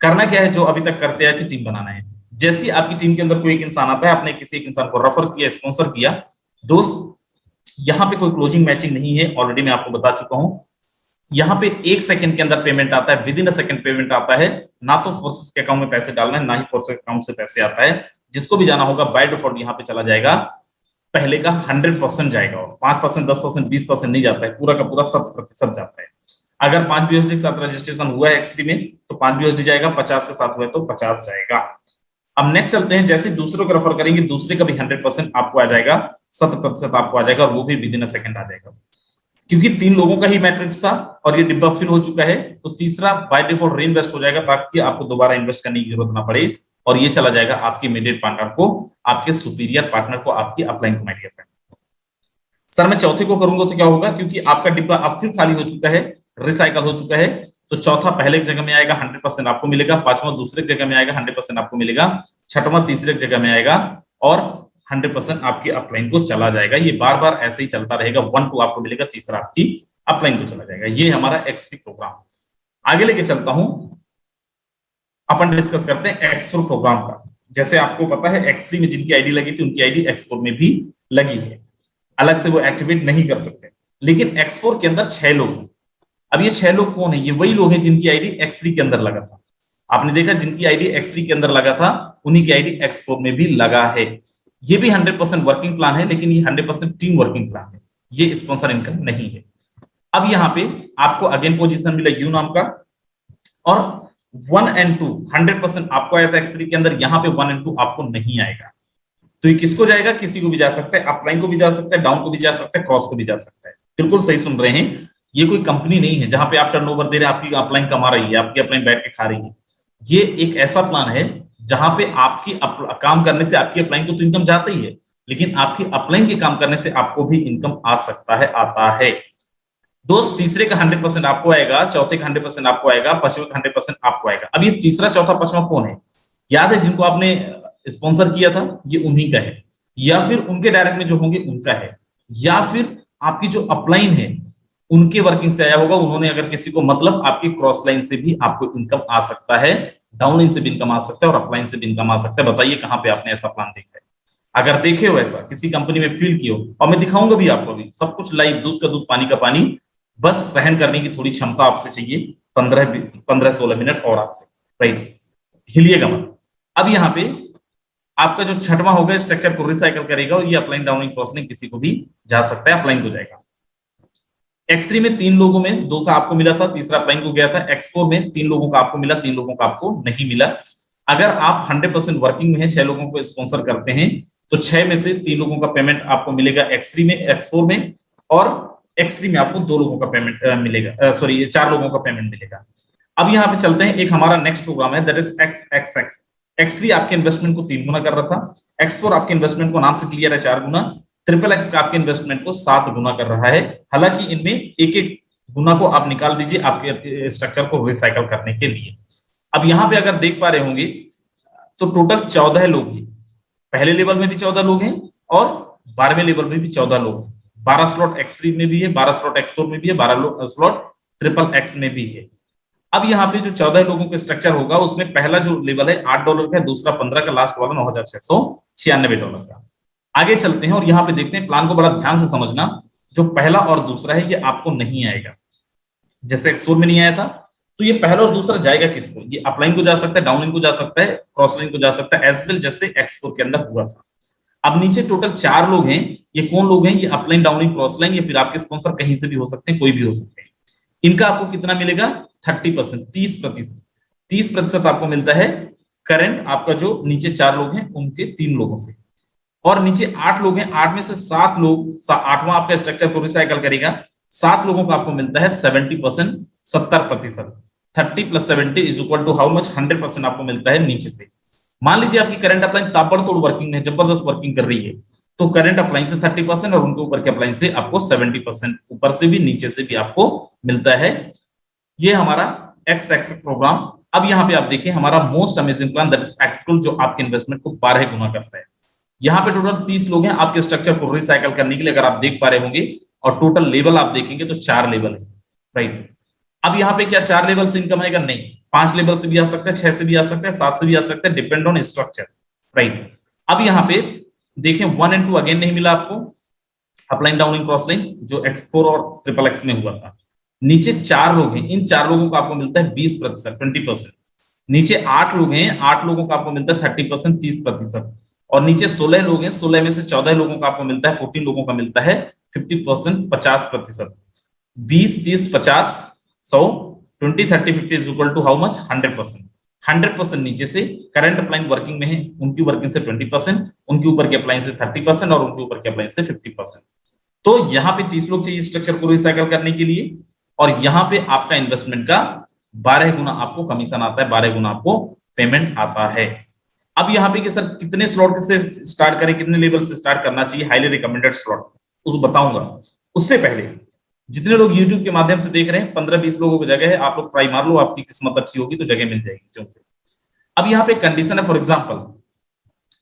करना क्या है? जो अभी तक करते आए थे, टीम बनाना है। जैसे आपकी टीम के अंदर कोई एक इंसान आता है, आपने किसी एक इंसान को रेफर किया, स्पॉन्सर किया, दोस्त यहाँ पे कोई क्लोजिंग मैचिंग नहीं है, ऑलरेडी मैं आपको बता चुका हूं। यहाँ पे 1 सेकंड के अंदर पेमेंट आता है, with in a second payment आता है। ना तो फोर्सेस के अकाउंट में पैसे डालना है, ना ही फोर्सेस अकाउंट से पैसे आता है। जिसको भी जाना होगा बाय डिफॉल्ट यहाँ पे चला जाएगा, पहले का 100% जाएगा, और 5%, 10%, 20% नहीं जाता है, पूरा का पूरा 100% जाता है। अगर 5 USD के साथ रजिस्ट्रेशन हुआ है X3 में तो 5 USD जाएगा, 50 के साथ हुआ है तो 50 जाएगा। अब नेक्स्ट चलते हैं, जैसे दूसरों को रेफर करेंगे, दूसरे का भी 100% आपको आ जाएगा, 7% आपको आ जाएगा, और वो भी विद इन अ सेकंड आ जाएगा। क्योंकि 3 लोगों का ही मैट्रिक्स था और ये डिब्बा फिल हो चुका है, तो तीसरा बाय डिफॉल्ट री इन्वेस्ट हो जाएगा, ताकि आपको दोबारा इन्वेस्ट करने की जरूरत ना पड़े, और ये चला जाएगा आपके इमीडिएट पार्टनर को, आपके सुपीरियर पार्टनर को, आपकी अपलाइन को। माय डियर फ्रेंड, सर मैं चौथे को करूंगा तो क्या होगा? क्योंकि आपका डिब्बा अब फिर खाली हो चुका है, रिसाइकल हो चुका है, तो चौथा पहले की जगह में आएगा, 100% आपको मिलेगा। पांचवां दूसरे जगह में आएगा, 100% आपको मिलेगा। छठवां तीसरे जगह में आएगा और 100% आपकी अपलाइन को चला जाएगा। ये बार बार ऐसे ही चलता रहेगा। 1 2 आपको मिलेगा, तीसरा आपकी अपलाइन को चला जाएगा। ये हमारा X3 प्रोग्राम। आगे लेके चलता हूं, अपन डिस्कस करते हैं X4 प्रोग्राम का। जैसे आपको पता है X3 में जिनकी आईडी लगी थी उनकी आईडी X4 में भी लगी है, अलग से वो एक्टिवेट नहीं कर सकते। लेकिन X4 के अंदर 6 लोग हैं। अब ये 6 लोग कौन है? ये वही लोग हैं जिनकी आईडी X3 के अंदर लगा था। आपने देखा जिनकी आईडी X3 के अंदर लगा था उन्हीं की आईडी X4 में भी लगा है। ये भी 100% वर्किंग प्लान है, लेकिन ये 100% टीम वर्किंग प्लान है, ये स्पॉन्सर इनकम नहीं है। अब यहाँ पे आपको अगेन पोजीशन मिला यू नाम का, और 1 और 2 100% आपको आया था X3 के अंदर, यहाँ पे 1 और 2 आपको नहीं आएगा। तो ये किसको जाएगा? किसी को भी जा सकता है, अपलाइन को भी जा सकता है, डाउन को भी जा सकता है, क्रॉस को भी जा सकता है। बिल्कुल सही सुन रहे हैं, ये कोई कंपनी नहीं है जहां पे आप टर्नओवर दे रहे हैं, आपकी अपलाइन कमा रही है, आपकी अपलाइन बैठ के खा रही है। ये एक ऐसा प्लान है जहां पे आपकी काम करने से आपकी अपलाइन को तो इनकम जाता ही है, लेकिन आपकी अपलाइन के काम करने से आपको भी इनकम आ सकता है, आता है। दोस्त तीसरे का 100% आपको आएगा, चौथे का 100% आपको आएगा, पांचवें का 100% आपको आएगा। अब ये तीसरा चौथा पांचवा कौन है? याद है जिनको आपने स्पॉन्सर किया था, ये उन्हीं का है, या फिर उनके डायरेक्ट में जो होंगे उनका है, या फिर आपकी जो अपलाइन है उनके वर्किंग से आया होगा। उन्होंने अगर किसी को, मतलब आपकी क्रॉस लाइन से भी आपको इनकम आ सकता है, डाउन लाइन से भी इनकम आ सकता है, और अपलाइन से भी इनकम आ सकता है। बताइए कहां पे आपने ऐसा प्लान देखा है? अगर देखे हो ऐसा, किसी कंपनी में फील किए हो, और मैं दिखाऊंगा भी आपको, भी सब कुछ लाइव, दूध का दूध पानी का पानी, बस सहन करने की थोड़ी क्षमता आपसे चाहिए। 15-16 मिनट और आपसे, राइट, हिलिएगा मत। अब यहाँ पे आपका जो छठवां होगा स्ट्रक्चर को रिसाइकल करेगा, और ये अपलाइन डाउन क्रॉस नहीं, किसी को भी जा सकता है, अपलाइन को जाएगा। X3 में 3 लोगों में 2 का आपको मिला था, तीसरा अपलाइन को गया था। X4 में 3 लोगों का आपको मिला, 3 लोगों का आपको नहीं मिला। अगर आप 100% वर्किंग में हैं, 6 लोगों को स्पॉन्सर करते हैं, तो 6 में से 3 लोगों का पेमेंट आपको मिलेगा X3 में, X4 में, और X3 में आपको 2 लोगों का पेमेंट मिलेगा, सॉरी 4 लोगों का पेमेंट मिलेगा। अब यहाँ पे चलते हैं, एक हमारा नेक्स्ट प्रोग्राम है, दैट इज XXX। X3 आपके इन्वेस्टमेंट को 3 गुना कर रहा था, X4 आपके इन्वेस्टमेंट को नाम से क्लियर है 4 गुना, XXX का आपके इन्वेस्टमेंट को 7 गुना कर रहा है। हालांकि इनमें एक एक गुना को आप निकाल दीजिए आपके स्ट्रक्चर को रिसाइकल करने के लिए। अब यहाँ पे अगर देख पा रहे होंगे तो टोटल 14 लोग हैं, पहले लेवल में भी 14 लोग हैं और 12वें लेवल में भी 14 लोग हैं। 12 स्लॉट X3 में भी है, 12 स्लॉट X4 में भी है, 12 स्लॉट XXX में भी है। अब यहाँ पे जो 14 लोगों का स्ट्रक्चर होगा उसमें पहला जो लेवल है $8 का है, दूसरा 15 का, लास्ट वाला $9,696 का। आगे चलते हैं और यहाँ पे देखते हैं, प्लान को बड़ा ध्यान से समझना। जो पहला और दूसरा है ये आपको नहीं आएगा, जैसे X4 में नहीं आया था, तो ये पहला और दूसरा जाएगा किसको? ये अपलाइन को जा सकता है, डाउन लाइन को जा सकता है, क्रॉस लाइन को जा सकता है, एज वेल जैसे X4 के अंदर हुआ था। अब नीचे टोटल 4 लोग हैं, ये कौन लोग हैं? ये अपलाइन, डाउनलाइन, क्रॉसलाइन, या फिर आपके स्पॉन्सर कहीं से भी हो सकते हैं, कोई भी हो सकते हैं। इनका आपको कितना मिलेगा? 30%, 30%, 30% आपको मिलता है करंट आपका जो नीचे 4 लोग हैं उनके 3 लोगों से। और नीचे 8 लोग हैं, 8 में से 7 लोग, 8वां आपका स्ट्रक्चर को रिसाइकल करेगा, 7 लोगों को आपको मिलता है 70%, 70%। 30 + 70 = हाउ मच? 100% आपको मिलता है नीचे से। मान लीजिए आपकी करंट अप्लाइन ताबड़तोड़ वर्किंग में, जबरदस्त वर्किंग कर रही है, तो करंट अप्लाइन से 30% और उनके ऊपर के अप्लाइन से आपको 70%, ऊपर से भी नीचे से भी आपको मिलता है। ये हमारा एक्स एक्स प्रोग्राम। अब यहाँ पे आप देखिए हमारा most amazing plan, that is exclude, जो आपके इन्वेस्टमेंट को 12 गुना करता है। यहाँ पे टोटल 30 लोग हैं आपके स्ट्रक्चर को रिसाइकल करने के लिए, अगर आप देख पा रहे होंगे, और टोटल लेवल आप देखेंगे तो 4 लेवल है, राइट। अब यहाँ पे क्या 4 लेवल से इनकम आएगा? नहीं, 5 लेवल से भी आ सकता है, 6 से भी आ सकता है, 7 से भी आ सकता है, डिपेंड ऑन स्ट्रक्चर, राइट। अब यहाँ पे देखें 1 and 2 अगेन नहीं मिला आपको, अपलाइन, डाउनलाइन, क्रॉसलाइन जो X4 और XXX में हुआ था। नीचे 4 लोग हैं, इन 4 लोगों को आपको मिलता है 20%, 20%। नीचे 8 लोग हैं, 8 लोगों को आपको मिलता है 30%, 30%। और नीचे 16 लोग हैं, 16 में से 14 लोगों को आपको मिलता है, 14 लोगों का मिलता है 50%, 50%। 20, 30, 50, 100, 20, 30, 50 = हाउ मच? 100%। 100% नीचे से करंट अप्लाइन वर्किंग में है, उनकी वर्किंग से 20%, उनके ऊपर के अप्लाइन से 30% और उनके ऊपर के अप्लाइन से 50%। तो यहाँ पे 30 लोग चाहिए स्ट्रक्चर को रिसाइकल करने के लिए, और यहाँ पे आपका इन्वेस्टमेंट का 12 गुना आपको कमीशन आता है, 12 गुना आपको पेमेंट आता है। अब यहाँ पे कि सर कितने स्लॉट से स्टार्ट करें, कितने लेवल से स्टार्ट करना चाहिए, हाईली रिकमेंडेड स्लॉट, उसको बताऊंगा। उससे पहले जितने लोग YouTube के माध्यम से देख रहे हैं, 15-20 लोगों की जगह है, आप लोग ट्राई मार लो, आपकी किस्मत अच्छी होगी तो जगह मिल जाएगी। अब यहाँ पे कंडीशन है, फॉर एग्जांपल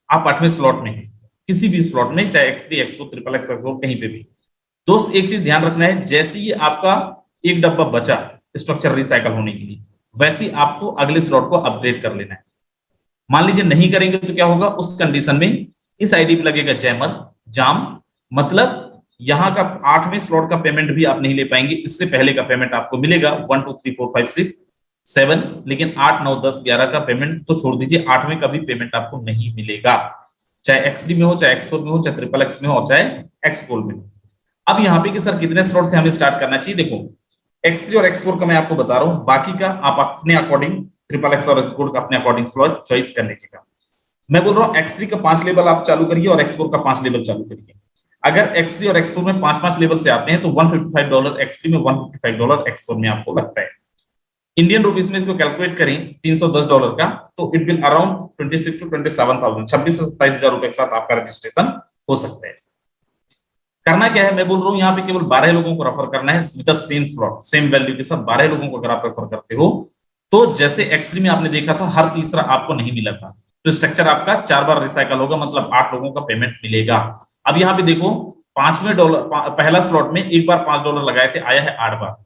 आप 8वें स्लॉट में हैं, किसी भी स्लॉट में, चाहे X3, X4, XXX, X4, कहीं पे भी। दोस्त एक चीज ध्यान रखना है, जैसे ही आपका एक डब्बा बचा स्ट्रक्चर रिसाइकल होने के लिए, वैसे आपको अगले स्लॉट को अपग्रेड कर लेना है। मान लीजिए नहीं करेंगे तो क्या होगा? उस कंडीशन में इस आईडी पे लगेगा जैमर, जाम, मतलब यहाँ का 8वें स्लॉट का पेमेंट भी आप नहीं ले पाएंगे, इससे पहले का पेमेंट आपको मिलेगा 1 2 3 4 5 6 7, लेकिन 8 9 10 11 का पेमेंट तो छोड़ दीजिए, 8वें का भी पेमेंट आपको नहीं मिलेगा, चाहे X3 में हो, चाहे X4 में हो, चाहे XXX में हो, चाहे X4 में हो। अब यहाँ पे कि सर कितने स्लॉट से हमें स्टार्ट करना चाहिए? देखो X3 और X4 का मैं आपको बता रहा हूँ, बाकी का आप अपने अकॉर्डिंग XXX और X4 का अपने अकॉर्डिंग स्लॉट चॉइस कर लीजिएगा। मैं बोल रहा हूँ X3 का 5 लेवल आप चालू करिए और X4 का 5 लेवल चालू करिए। अगर X3 और X4 में 5-5 लेवल से आते हैं तो $155 X3 में, $155 X4 में आपको लगता है। इंडियन रुपीस में इसको कैलकुलेट करें $310 का, तो इट विल अराउंड 26 to 27,000, 26 से 27,000 रुपए के साथ आपका रजिस्ट्रेशन हो सकता है। करना क्या है, मैं बोल रहा हूँ यहाँ पे केवल 12 लोगों को रेफर करना है with the same slot, same value के साथ 12 लोगों को अगर आप रेफर करते हो, तो जैसे X3 में आपने देखा था हर तीसरा आपको नहीं मिला था, तो स्ट्रक्चर आपका 4 बार रिसाइकल होगा, मतलब 8 लोगों का पेमेंट मिलेगा। अब यहाँ पे देखो $5 पहला स्लॉट में एक बार $5 लगाए थे, आया है 8 बार।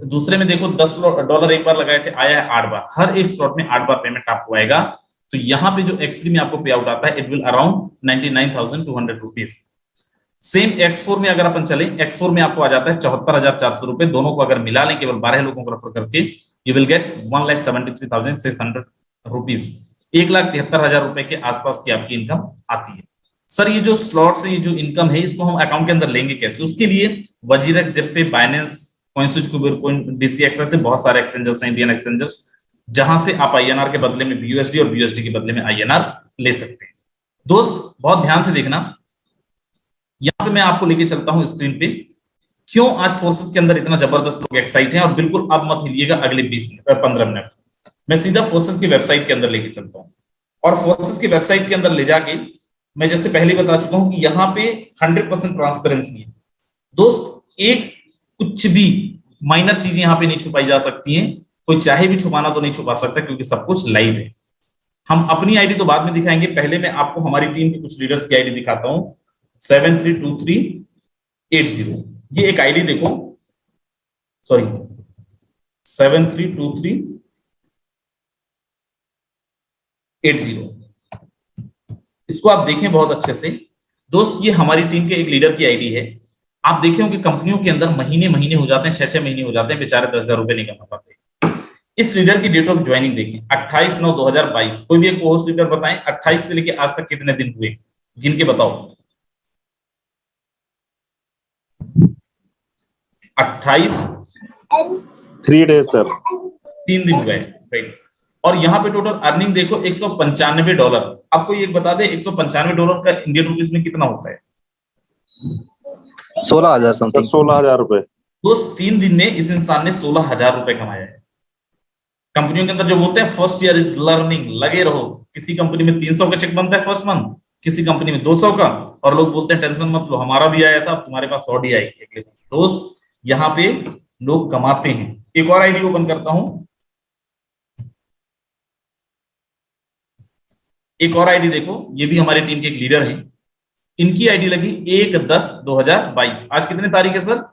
दूसरे में देखो $10 एक बार लगाए थे, आया है 8 बार। हर एक स्लॉट में 8 बार पेमेंट आपको आएगा। तो यहाँ पे जो X3 में आपको पे आउट आता है, it will around 99,200 rupees. Same X4 में अगर अपन चले, X4 में आपको आ जाता है 74,400 रुपए। दोनों को अगर मिला लें केवल 12 लोगों को रेफर करके, यू विल गेट 1,73,600 रुपीज। 1,73,000 रुपए के आसपास की आपकी इनकम आती है। सर ये जो स्लॉट से ये जो इनकम है, इसको हम अकाउंट के अंदर लेंगे कैसे? उसके लिए वजीरक, जेपे, बाइनेंस, कॉइनस्विच, कुबेरकॉइन, DCX ऐसे बहुत सारे एक्सचेंजर्स हैं, इंडियन एक्सचेंजर्स, जहां से आप INR के बदले में BUSD और BUSD के बदले में INR ले सकते हैं। दोस्त बहुत ध्यान से देखना, यहाँ पे मैं आपको लेके चलता हूं स्क्रीन पे, क्यों आज फोर्सेस के अंदर इतना जबरदस्त लोग एक्साइट हैं। और बिल्कुल अब मत हिलिएगा अगले 15 मिनट, मैं सीधा फोर्सेस की वेबसाइट के अंदर लेके चलता हूँ। और फोर्सेस की वेबसाइट के अंदर ले जाके मैं जैसे पहले बता चुका हूं कि यहाँ पे 100% ट्रांसपेरेंसी है। दोस्त एक कुछ भी माइनर चीजें यहाँ पे नहीं छुपाई जा सकती हैं, कोई चाहे भी छुपाना तो नहीं छुपा सकता, क्योंकि सब कुछ लाइव है। हम अपनी आईडी तो बाद में दिखाएंगे, पहले मैं आपको हमारी टीम के कुछ लीडर्स की आईडी दिखाता हूं। 732380, ये एक आईडी देखो, सॉरी 732380, इसको आप देखें बहुत अच्छे से। दोस्त ये हमारी टीम के एक लीडर की आईडी है। आप देखें कि कंपनियों के अंदर महीने हो जाते हैं, 6 महीने हो जाते हैं, बेचारे 10,000 रुपए नहीं कमा पाते। इस लीडर की डेट ऑफ ज्वाइनिंग देखें, 28/9/2022। कोई भी एक पोस्ट लीडर बताएं 28 से लेके आज तक कितने दिन हुए? गिन के बताओ। 28 3 days सर। 3 दिन हुए, राइट। और यहाँ पे टोटल अर्निंग देखो $195। आपको ये बता दे $195 का इंडियन रुपीज में कितना होता है? 16,000 सर समथिंग। 16,000 रुपए। दोस्त 3 दिन में इस इंसान ने 16,000 रुपए कमाया है। कंपनियों के अंदर जो बोलते हैं फर्स्ट ईयर इज लर्निंग, लगे रहो। किसी कंपनी में 300 का चेक बनता है फर्स्ट मंथ, किसी कंपनी में 200 का, और लोग बोलते हैं टेंशन मत लो, हमारा भी आया था, अब तुम्हारे पास ऑडी आएगी अगले दिन। दोस्त यहाँ पे लोग कमाते हैं। एक और आईडी ओपन करता हूं, एक और आईडी देखो, ये भी हमारे टीम के एक लीडर हैं। इनकी आईडी लगी 1/10/2022। आज कितने तारीख है सर?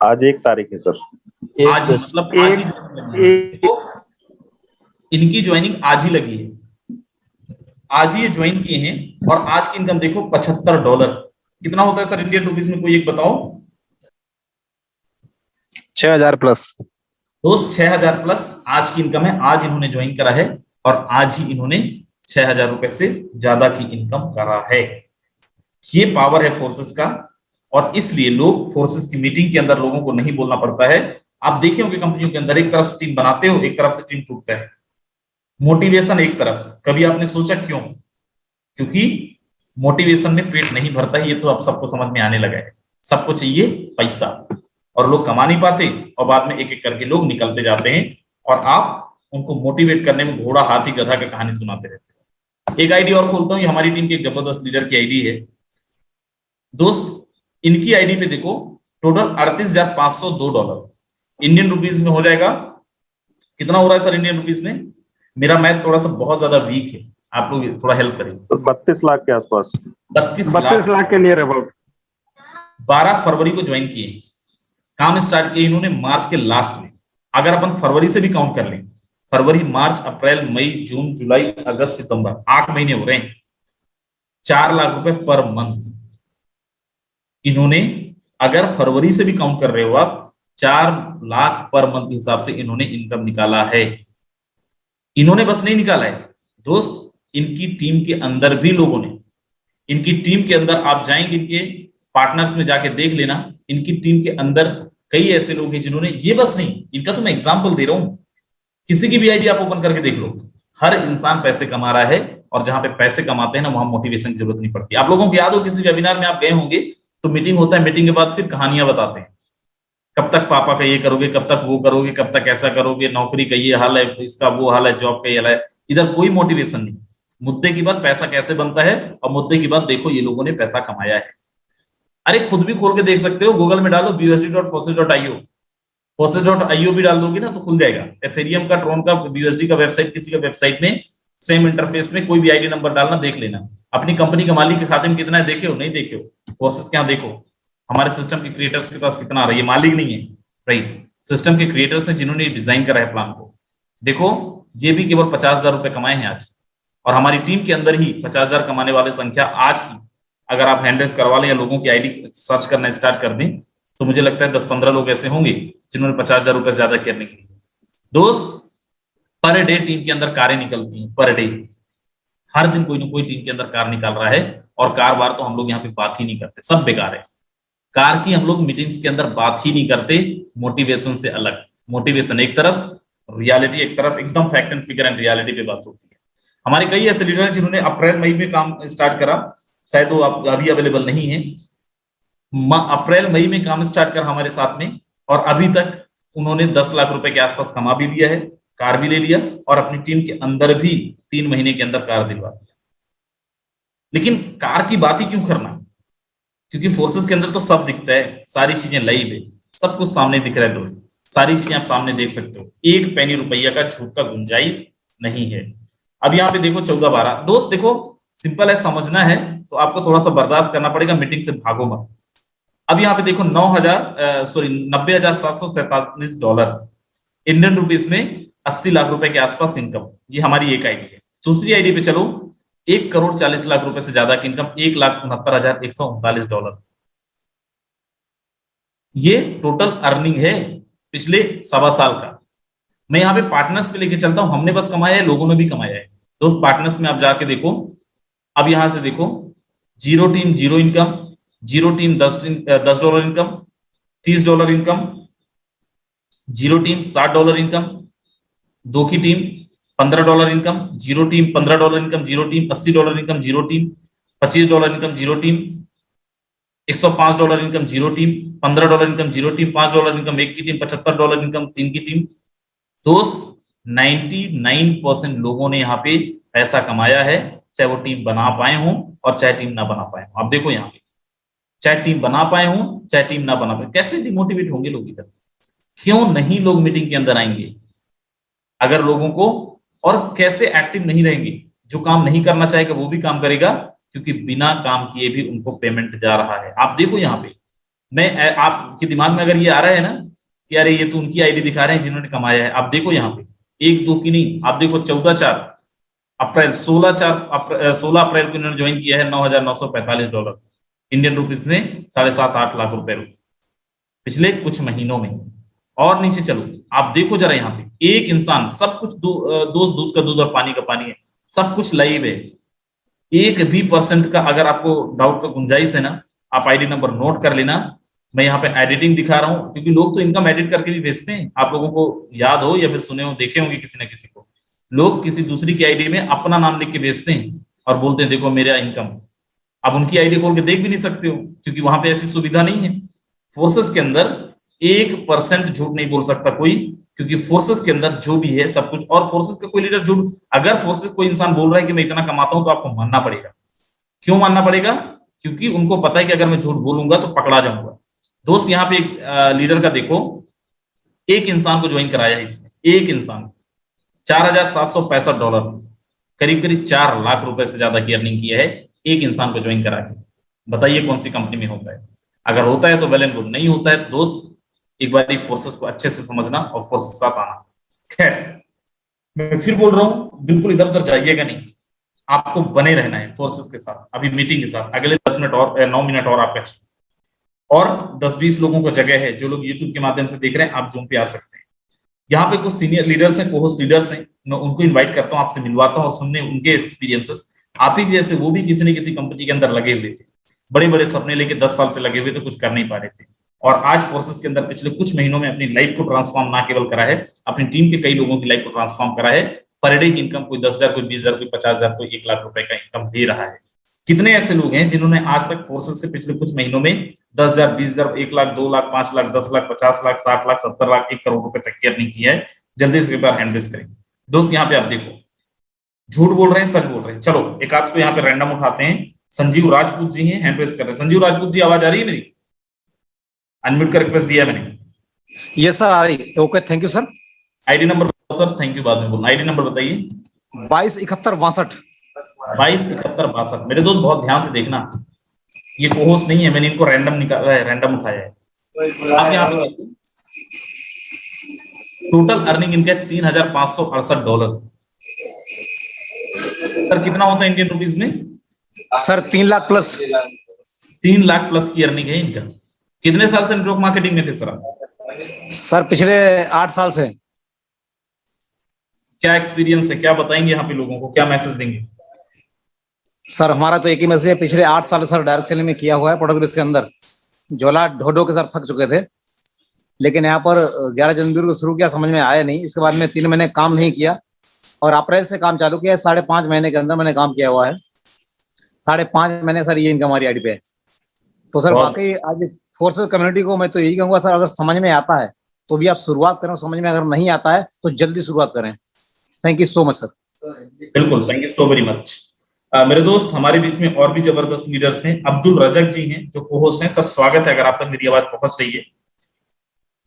आज 1 तारीख है सर। आज ही, मतलब आज ही तो इनकी ज्वाइनिंग आज ही लगी है, आज ही ये ज्वाइन किए हैं। और आज की इनकम देखो $75। कितना होता है सर इंडियन रुपीज में, कोई एक बताओ? 6,000 प्लस। दोस्त 6,000 प्लस आज की इनकम है। आज इन्होंने ज्वाइन करा है और आज ही इन्होंने 6,000 रुपए से ज्यादा की इनकम करा है। ये पावर है फोर्सेस का, और इसलिए लोग फोर्सेस की मीटिंग के अंदर लोगों को नहीं बोलना पड़ता है। आप देखे होंगे कंपनियों के अंदर एक तरफ से टीम बनाते हो, एक तरफ से टीम टूटता है। मोटिवेशन एक तरफ, कभी आपने सोचा क्यों? क्योंकि मोटिवेशन में पेट नहीं भरता है, ये तो अब सबको समझ में आने लगा है। सबको चाहिए पैसा, और लोग कमा नहीं पाते, और बाद में एक एक करके लोग निकलते जाते हैं, और आप उनको मोटिवेट करने में घोड़ा हाथी गधा का कहानी सुनाते रहते हैं। एक आईडी और खोलता हूं, ये हमारी टीम के एक जबरदस्त लीडर की आईडी है। दोस्त इनकी आईडी पे देखो टोटल $38,502 इंडियन रुपीज में हो जाएगा। कितना हो रहा है सर इंडियन रुपीज में? मेरा मैथ थोड़ा सा बहुत ज्यादा वीक है, आप लोग थोड़ा हेल्प करें। 32 लाख के आसपास। 32 लाख के नियर अबाउट। 12 फरवरी को ज्वाइन किए, काम स्टार्ट किए इन्होंने मार्च के लास्ट में। अगर अपन फरवरी से भी काउंट कर लें, फरवरी, मार्च, अप्रैल, मई, जून, जुलाई, अगस्त, सितंबर, 8 महीने हो रहे हैं। 4 लाख रुपए पर मंथ इन्होंने, अगर फरवरी से भी काउंट कर रहे हो आप, 4 लाख पर मंथ हिसाब से इन्होंने इनकम निकाला है। इन्होंने बस नहीं निकाला है दोस्त, इनकी टीम के अंदर भी लोगों ने, इनकी टीम के अंदर आप जाएंगे, इनके पार्टनर्स में जाके देख लेना, इनकी टीम के अंदर कई ऐसे लोग हैं जिन्होंने, ये बस नहीं, इनका तो मैं एग्जांपल दे रहा हूं, किसी की भी आईडी आप ओपन करके देख लो, हर इंसान पैसे कमा रहा है। और जहां पे पैसे कमाते हैं ना, वहां मोटिवेशन की जरूरत नहीं पड़ती। आप लोगों को याद हो किसी वेबिनार में आप गए होंगे तो मीटिंग होता है, मीटिंग के बाद फिर कहानियां बताते हैं, कब तक पापा का ये करोगे, कब तक वो करोगे, कब तक ऐसा करोगे, नौकरी का ये हाल है, इसका वो हाल है, जॉब का ये हाल है। इधर कोई मोटिवेशन नहीं, मुद्दे की बात पैसा कैसे बनता है, और मुद्दे की बात देखो ये लोगों ने पैसा कमाया है। अरे खुद भी खोल के देख सकते हो, गूगल में डालो busd.forces.io, forces.io भी डाल दोगे ना तो खुल जाएगा। एथेरियम का, ट्रोन का, BUSD का वेबसाइट, किसी का वेबसाइट में सेम इंटरफेस में कोई भी आईडी नंबर डालना, देख लेना। अपनी कंपनी का मालिक के खाते में कितना है देखे हो? नहीं देखे हो? फोर्सेस के यहाँ देखो, हमारे सिस्टम के क्रिएटर्स के पास कितना आ रहा है। ये मालिक नहीं है, राइट, सिस्टम के क्रिएटर्स हैं जिन्होंने डिजाइन करा है प्लान को। देखो ये भी केवल 50,000 रुपए कमाए हैं आज, और हमारी टीम के अंदर ही 50,000 कमाने वाले संख्या आज की, अगर आप हैंडल्स करवा लें या लोगों की आईडी सर्च करना स्टार्ट कर दें, तो मुझे लगता है 10-15 लोग ऐसे होंगे जिन्होंने 50,000 रुपए ज्यादा करने के लिए। दोस्त पर डे टीम के अंदर कारें निकलती हैं, पर डे, हर दिन कोई ना कोई टीम के अंदर कार निकाल रहा है। और कार बार तो हम लोग यहाँ पे बात ही नहीं करते, सब बेकार है। कार की हम लोग मीटिंग्स के अंदर बात ही नहीं करते, मोटिवेशन से अलग। मोटिवेशन एक तरफ, रियलिटी एक तरफ, एकदम fact and figure and reality पे बात होती है। हमारे कई ऐसे लीडर हैं जिन्होंने अप्रैल मई में काम स्टार्ट करा, शायद वो अभी अवेलेबल नहीं है। अप्रैल मई में काम स्टार्ट कर हमारे साथ में, और अभी तक उन्होंने 10 लाख रुपए के आसपास कमा भी लिया है, कार भी ले लिया, और अपनी टीम के अंदर भी 3 महीने के अंदर कार दिलवा दिया। लेकिन कार की बात ही क्यों करना? क्योंकि फोर्सेस के अंदर तो सब दिखता है, सारी चीजें लाइव है, सब कुछ सामने दिख रहा है दोस्त, सारी चीजें आप सामने देख सकते हो। एक पैनी रुपया का छूट का गुंजाइश नहीं है। अब यहाँ पे देखो 14-12 दोस्त, देखो सिंपल है, समझना है तो आपको थोड़ा सा बर्दाश्त करना पड़ेगा, मीटिंग से भागो मत। अब यहाँ पे देखो $90,747 इंडियन रुपीज में 80 लाख रुपए के आसपास इनकम। ये हमारी एक आईडी है। दूसरी आईडी पे चलो, 1,40,00,000 रुपए से ज्यादा की इनकम, $1,69,139। ये टोटल अर्निंग है पिछले 1.25 साल का। मैं यहाँ पे पार्टनर्स पे लेके चलता हूं, हमने बस कमाया है, लोगों ने भी कमाया है। दोस्त पार्टनर्स में आप जाके देखो, अब यहां से देखो, zero team 0 income, zero team $10 income, $30 income, zero team $60 income, दो की team $15 income, zero team $15 income, zero team $80 income, zero team $25 income, zero team $105 income, zero team $15 income, zero team $5 income, एक की टीम $75 इनकम, तीन की team. दोस्त 99% लोगों ने यहाँ पे पैसा कमाया है, चाहे वो टीम बना पाए हों और चाहे टीम ना बना पाए हों। आप देखो यहाँ पे, चाहे टीम बना पाए हों चाहे टीम ना बना पाए, कैसे डिमोटिवेट होंगे लोग इधर, क्यों नहीं लोग मीटिंग के अंदर आएंगे अगर लोगों को, और कैसे एक्टिव नहीं रहेंगे, जो काम नहीं करना चाहेगा वो भी काम करेगा, क्योंकि बिना काम किए भी उनको पेमेंट जा रहा है। आप देखो यहाँ पे, मैं आपके दिमाग में अगर ये आ रहा है ना कि अरे ये तो उनकी आईडी दिखा रहे हैं जिन्होंने कमाया है, आप देखो यहाँ पे, एक दो की नहीं, आप देखो 14/4 अप्रैल, 16 अप्रैल को इन्होंने ज्वाइन किया है, $9,945 इंडियन रुपीज में 7.5-8 लाख रुपए पिछले कुछ महीनों में। और नीचे चलो, आप देखो जरा यहाँ पे, एक इंसान, सब कुछ दोस्त दूध का दूध और पानी का पानी है, सब कुछ लाइव है। एक भी % का अगर आपको डाउट का गुंजाइश है ना, आप आईडी नंबर नोट कर लेना। मैं यहाँ पे एडिटिंग दिखा रहा हूँ, क्योंकि लोग तो इनकम एडिट करके भी भेजते हैं, आप लोगों को याद हो या फिर सुने हो, देखे होंगे किसी न किसी को, लोग किसी दूसरी की आईडी में अपना नाम लिख के भेजते हैं और बोलते हैं देखो मेरा इनकम। आप उनकी आईडी खोल के देख भी नहीं सकते हो, क्योंकि वहां पे ऐसी सुविधा नहीं है। फोर्सेस के अंदर 1% झूठ नहीं बोल सकता कोई, क्योंकि फोर्सेस के अंदर जो भी है सब कुछ, और फोर्सेस का कोई लीडर झूठ, अगर फोर्सेस कोई इंसान बोल रहा है कि मैं इतना कमाता हूं, तो आपको मानना पड़ेगा। क्यों मानना पड़ेगा? क्योंकि उनको पता है कि अगर मैं झूठ बोलूंगा तो पकड़ा जाऊंगा। दोस्त यहाँ पे एक लीडर का देखो, एक इंसान को ज्वाइन कराया है इसने, एक इंसान $4,765, करीब करीब 4 लाख रुपए से ज्यादा की अर्निंग किया है एक इंसान को ज्वाइन करा के। बताइए कौन सी कंपनी में होता है? अगर होता है तो वेल एंड गुड, नहीं होता है दोस्त एक बार फोर्सेस को अच्छे से समझना और फोर्सेस साथ आना। खैर, मैं फिर बोल रहा हूं, बिल्कुल इधर उधर जाइएगा नहीं, आपको बने रहना है फोर्सेस के साथ। अभी मीटिंग के साथ अगले 10 मिनट और 9 मिनट और आपका, और 10-20 लोगों को जगह है। जो लोग यूट्यूब के माध्यम से देख रहे हैं, आप जूम पे आ सकते हैं। यहाँ पे कुछ सीनियर लीडर्स हैं, कोहोस्ट लीडर्स हैं, मैं उनको इन्वाइट करता हूँ, आपसे मिलवाता हूँ और सुनने उनके एक्सपीरियंसेस। आप ही जैसे वो भी किसी न किसी कंपनी के अंदर लगे हुए थे, बड़े बड़े सपने लेके 10 साल से लगे हुए थे, कुछ कर नहीं पा रहे थे, और आज फोर्सेस के अंदर पिछले कुछ महीनों में अपनी लाइफ को ट्रांसफॉर्म ना केवल करा है, अपनी टीम के कई लोगों की लाइफ को ट्रांसफॉर्म करा है। पर डे की इनकम कोई 10,000, कोई 20,000, कोई 50,000, कोई 1 लाख रुपए का इनकम दे रहा है। कितने ऐसे लोग हैं जिन्होंने आज तक फोर्सेस से पिछले कुछ महीनों में 10,000, 20,000, 1 लाख, 2 लाख, 5 लाख, 10 लाख, 50 लाख, 60 लाख, 70 लाख, 1 करोड़ रुपए तक की अर्निंग की है? जल्दी से एक बार हैंड रेज करें दोस्त। यहाँ पे आप देखो, झूठ बोल रहे हैं, सच बोल रहे हैं। चलो एक आध को यहाँ पे रैंडम उठाते हैं। संजीव राजपूत जी हैं, हैंड रेज कर रहे हैं। संजीव राजपूत जी, आवाज आ रही है मेरी? अनम्यूट का रिक्वेस्ट दिया मैंने। यस सर, आ रही। Okay, thank you sir. ID number sir, thank you, बाद में बोलना। आईडी नंबर बताइए। 227162। 227162। मेरे दोस्त बहुत ध्यान से देखना, ये कोहोस्ट नहीं है, मैंने इनको रैंडम निकाला है, रैंडम उठाया है। आप यहाँ पे टोटल अर्निंग इनका $3,568। सर कितना होता है इंडियन रुपीज में? Sir 3 lakh plus. 3 lakh plus की अर्निंग है इनका। कितने साल से नेटवर्क मार्केटिंग में थे सर आप? सर पिछले 8 साल से। क्या एक्सपीरियंस है, क्या बताएंगे यहाँ पे लोगों को, क्या मैसेज देंगे? सर हमारा तो एक ही मैसेज है, पिछले 8 साल सर डायरेक्ट सेलिंग में किया हुआ है। प्रोडक्ट के अंदर झोला ढो के सर थक चुके थे, लेकिन यहाँ पर 11 जनवरी को शुरू किया, समझ में आया नहीं। इसके बाद में 3 महीने काम नहीं किया और अप्रैल से काम चालू किया। 5.5 महीने के अंदर मैंने काम किया हुआ है। 5.5 महीने सर ये इनकम हमारी आईडी पे है। तो सर वाकई आज फोर्सेस कम्युनिटी को मैं तो यही कहूंगा सर, अगर समझ में आता है तो भी आप शुरुआत करें, समझ में अगर नहीं आता है तो जल्दी शुरुआत करें। Thank you so much sir. बिल्कुल, thank you so very much. मेरे दोस्त, हमारे बीच में और भी जबरदस्त लीडर्स हैं। अब्दुल रजक जी हैं जो को-होस्ट हैं। सर स्वागत है, अगर आप तक मेरी आवाज पहुंच रही है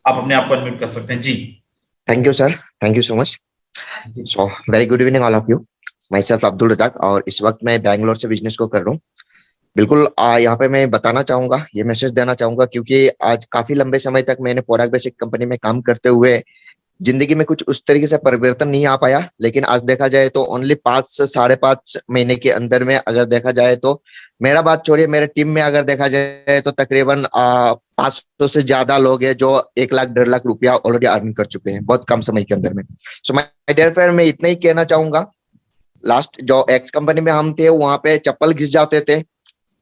आप अपने आप को अनम्यूट कर सकते हैं जी। Thank you sir, thank you so much. So very good evening all of you. Myself Abdul Razak, और इस वक्त मैं बैंगलोर से बिजनेस को कर रहा हूँ। बिल्कुल यहाँ पे मैं बताना चाहूंगा, ये मैसेज देना चाहूंगा, क्योंकि आज काफी लंबे समय तक मैंने पोराक बेसिक कंपनी में काम करते हुए जिंदगी में कुछ उस तरीके से परिवर्तन नहीं आ पाया। लेकिन आज देखा जाए तो ओनली 5 से 5.5 महीने के अंदर में अगर देखा जाए तो, मेरा बात छोड़िए, मेरे टीम में अगर देखा जाए तो तकरीबन 500 से ज्यादा लोग हैं जो 1 लाख 1.5 लाख रुपया ऑलरेडी अर्न कर चुके हैं बहुत कम समय के अंदर में। सो माय डियर फ्रेंड, मैं इतना ही कहना चाहूंगा लास्ट जो एक्स कंपनी में हम थे वहां पे चप्पल घिस जाते थे,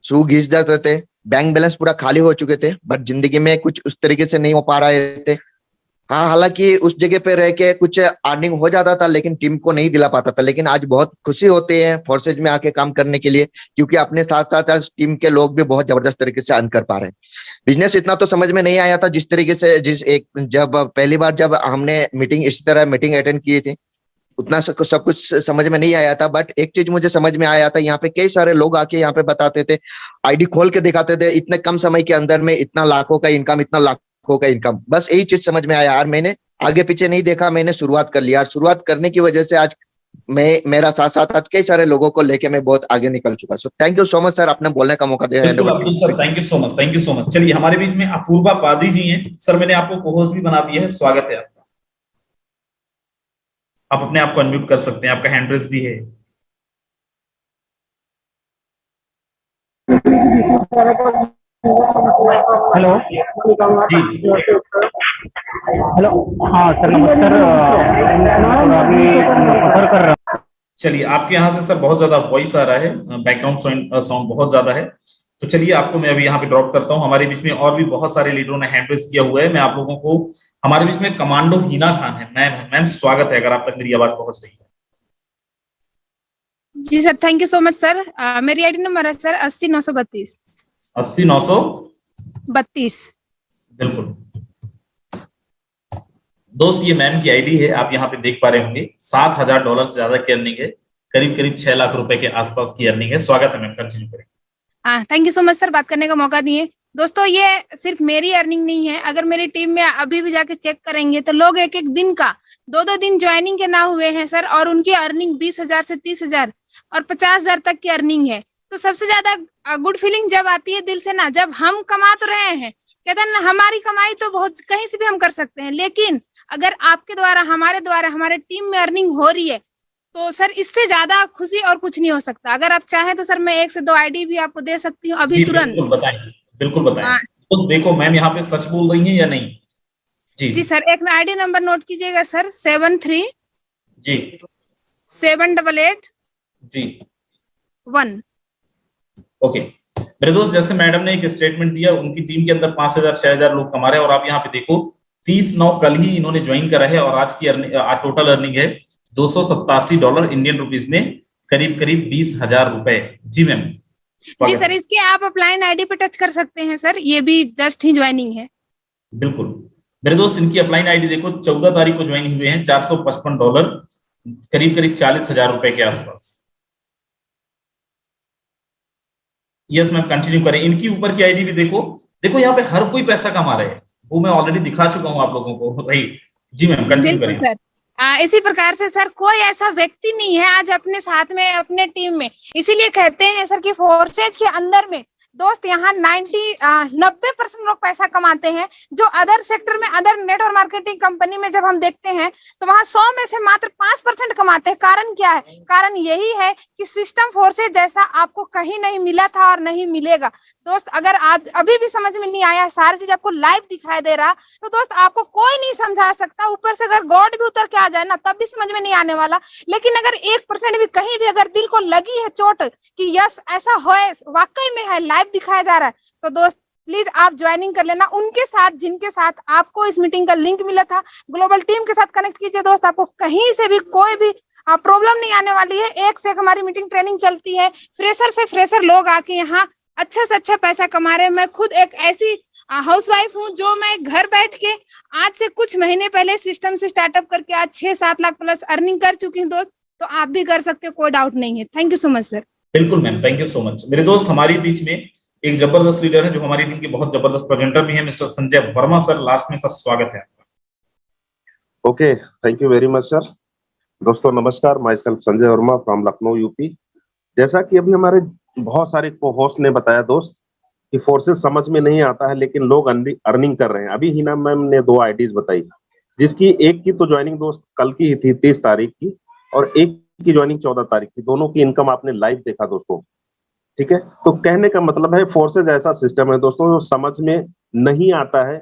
शू घिस जाते थे, बैंक बैलेंस पूरा खाली हो चुके थे, बट जिंदगी में कुछ उस तरीके से नहीं हो पा रहे थे। हाँ, हालांकि उस जगह पे रह के कुछ अर्निंग हो जाता था लेकिन टीम को नहीं दिला पाता था। लेकिन आज बहुत खुशी होती है फोर्सेज में आके काम करने के लिए, क्योंकि अपने साथ साथ आज टीम के लोग भी बहुत जबरदस्त तरीके से अर्न कर पा रहे हैं। बिजनेस इतना तो समझ में नहीं आया था जिस तरीके से जब पहली बार जब हमने मीटिंग इस तरह मीटिंग अटेंड की थी उतना सब कुछ समझ में नहीं आया था। बट एक चीज मुझे समझ में आया था, यहाँ पे कई सारे लोग आके यहाँ पे बताते थे, आईडी खोल के दिखाते थे, इतने कम समय के अंदर में इतना लाखों का इनकम, इतना लाखों का इनकम। बस यही चीज समझ में आया यार, मैंने आगे पीछे नहीं देखा, मैंने शुरुआत कर लिया। शुरुआत करने की वजह से आज मेरा साथ साथ आज कई सारे लोगों को लेके मैं बहुत आगे निकल चुका। So thank you so much sir, आपने बोलने का मौका दिया। बिल्कुल Abdul sir, thank you so much, thank you so much. चलिए हमारे बीच में अपूर्वा पादी जी हैं। सर मैंने आपको को-होस्ट भी बना दिया है, स्वागत है आपका। आप अपने आप को अनम्यूट कर सकते हैं, आपका हैंड रेस भी है। हेलो जी हेलो, हाँ सर नमस्कार। अभी सफर कर रहा। चलिए, आपके यहाँ से सर बहुत ज्यादा वॉइस आ रहा है, बैकग्राउंड साउंड बहुत ज्यादा है, तो चलिए आपको मैं अभी यहाँ पे ड्रॉप करता हूँ। हमारे बीच में और भी बहुत सारे लीडरों ने हैंड रेस किया हुआ है। मैं आप लोगों को, हमारे बीच में कमांडो हिना खान है, मैम स्वागत है, अगर आप तक मेरी आवाज पहुंच रही है। जी sir, thank you so much sir. मेरी आईडी नंबर है सर 80,932 80,932। बिल्कुल दोस्त, ये मैम की आईडी है, आप यहाँ पे देख पा रहे होंगे। $7,000 से ज्यादा की अर्निंग है, करीब करीब 6 लाख रुपए के आसपास की अर्निंग है। स्वागत है मैम, कंटिन्यू करें। Thank you so much sir, बात करने का मौका दिए। दोस्तों, ये सिर्फ मेरी अर्निंग नहीं है, अगर मेरी टीम में अभी भी जाके चेक करेंगे तो लोग एक एक दिन का 2-2 दिन ज्वाइनिंग के ना हुए हैं सर, और उनकी अर्निंग 20,000 से 30,000 और 50,000 तक की अर्निंग है। तो सबसे ज्यादा गुड फीलिंग जब आती है दिल से ना, जब हम कमा तो रहे हैं, कहते हैं ना हमारी कमाई तो बहुत कहीं से भी हम कर सकते हैं, लेकिन अगर आपके द्वारा, हमारे टीम में अर्निंग हो रही है तो सर इससे ज्यादा खुशी और कुछ नहीं हो सकता। अगर आप चाहें तो सर मैं 1 से 2 आईडी भी आपको दे सकती हूँ अभी तुरंत। बिल्कुल बताएं। तो देखो मैम यहाँ पे सच बोल रही हैं या नहीं? जी सर, एक आईडी नंबर नोट कीजिएगा सर, 73 जी 788 जी 1। ओके मेरे दोस्त, जैसे मैडम ने एक स्टेटमेंट दिया, उनकी टीम के अंदर 5,000 6,000 लोग कमा रहे हैं, और आप यहाँ पे देखो 30/9 कल ही इन्होंने ज्वाइन करा है, और आज की टोटल अर्निंग है $287 इंडियन रुपीज में, करीब करीब 20,000 रुपए। जी मैम। जी सर, इसके आप अपलाइन आईडी पे टच कर सकते हैं सर, ये भी जस्ट ही ज्वाइनिंग है। बिल्कुल मेरे दोस्त, इनकी अपलाइन आईडी देखो, 14 तारीख को ज्वाइन हुए हैं, $455, करीब करीब 40,000 रुपए के आसपास। यस मैम, कंटिन्यू करें। इनकी ऊपर की आईडी भी देखो यहाँ पे हर कोई पैसा कमा रहे हैं, वो मैं ऑलरेडी दिखा चुका हूँ आप लोगों को। राइट जी मैम, कंटिन्यू करें। सर इसी प्रकार से सर कोई ऐसा व्यक्ति नहीं है आज अपने साथ में, अपने टीम में, इसीलिए कहते हैं सर कि फोर्सेज के अंदर में दोस्त यहाँ 90% लोग पैसा कमाते हैं, जो अदर सेक्टर में, अदर नेट और मार्केटिंग कंपनी में जब हम देखते हैं तो वहां 100 में से मात्र 5% कमाते हैं। कारण क्या है? कारण यही है कि सिस्टम फोर्सेज जैसा आपको कहीं नहीं मिला था और नहीं मिलेगा। दोस्त, अगर आज अभी भी समझ में नहीं आया, सारी चीज आपको लाइव दिखाई दे रहा, तो दोस्त आपको कोई नहीं समझा सकता। ऊपर से अगर गॉड भी उतर के आ जाए ना, तब भी समझ में नहीं आने वाला। लेकिन अगर 1% भी कहीं भी अगर दिल को लगी है चोट कि यस ऐसा हो, वाकई में है, लाइव दिखाया जा रहा है, तो दोस्त प्लीज आप ज्वाइनिंग कर लेना उनके साथ, जिनके साथ आपको इस मीटिंग का लिंक मिला था। ग्लोबल टीम के साथ कनेक्ट कीजिए दोस्त, आपको कहीं से भी कोई भी प्रॉब्लम नहीं आने वाली है। एक से एक हमारी मीटिंग ट्रेनिंग चलती है, फ्रेशर से फ्रेशर लोग आके यहाँ अच्छा से अच्छा पैसा कमा रहे हैं। मैं खुद एक ऐसी हाउसवाइफ हूँ जो मैं घर बैठ के आज से कुछ महीने पहले सिस्टम से स्टार्टअप करके आज 6-7 लाख प्लस अर्निंग कर चुकी हूँ दोस्त, तो आप भी कर सकते हो, कोई डाउट नहीं है। Thank you so much sir. बिल्कुल ma'am, thank you so much. मेरे दोस्त, हमारे बीच में एक जबरदस्त लीडर है जो हमारी टीम के बहुत जबरदस्त प्रेजेंटर भी हैं, mister Sanjay Verma sir. Last में सर स्वागत है आपका। Okay, thank you very much sir. दोस्तों नमस्कार, my self Sanjay Verma from Lucknow UP. जैसा कि अभी हमारे बहुत सारे को होस्ट ने बताया दोस्त कि फोर्सेस समझ में नहीं आता है, लेकिन लोग अर्निंग कर रहे हैं। अभी हिना मैम ने 2 आईडीज बताई, जिसकी एक की तो ज्वाइनिंग दोस्त कल की ही थी 30 तारीख की, और एक की ज्वाइनिंग 14 तारीख की। दोनों की इनकम आपने लाइव देखा दोस्तों, ठीक है। तो कहने का मतलब है फोर्सेज ऐसा सिस्टम है दोस्तों जो समझ में नहीं आता है,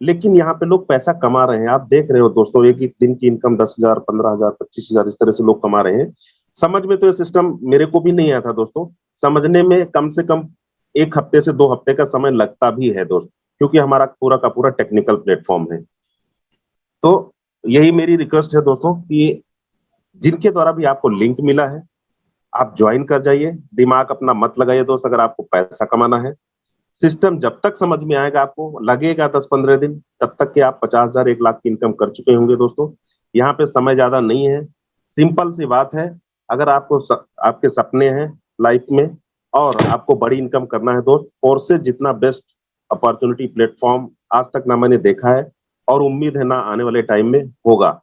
लेकिन यहाँ पे लोग पैसा कमा रहे हैं। आप देख रहे हो दोस्तों, एक दिन की इनकम 10,000, 15,000, 25,000 इस तरह से लोग कमा रहे हैं। समझ में तो ये सिस्टम मेरे को भी नहीं आया था दोस्तों, समझने में कम से कम 1 हफ्ते से 2 हफ्ते का समय लगता भी है दोस्त, क्योंकि हमारा पूरा का पूरा टेक्निकल प्लेटफॉर्म है। तो यही मेरी रिक्वेस्ट है दोस्तों कि जिनके द्वारा भी आपको लिंक मिला है, आप ज्वाइन कर जाइए, दिमाग अपना मत लगाइए दोस्त। अगर आपको पैसा कमाना है, सिस्टम जब तक समझ में आएगा, आपको लगेगा 10-15 दिन, तब तक कि आप 50,000 1 लाख की इनकम कर चुके होंगे दोस्तों। यहाँ पे समय ज्यादा नहीं है, सिंपल सी बात है। अगर आपको आपके सपने हैं लाइफ में और आपको बड़ी इनकम करना है दोस्त, फोर्सेज जितना बेस्ट अपॉर्चुनिटी प्लेटफॉर्म आज तक ना मैंने देखा है और उम्मीद है ना आने वाले टाइम में होगा।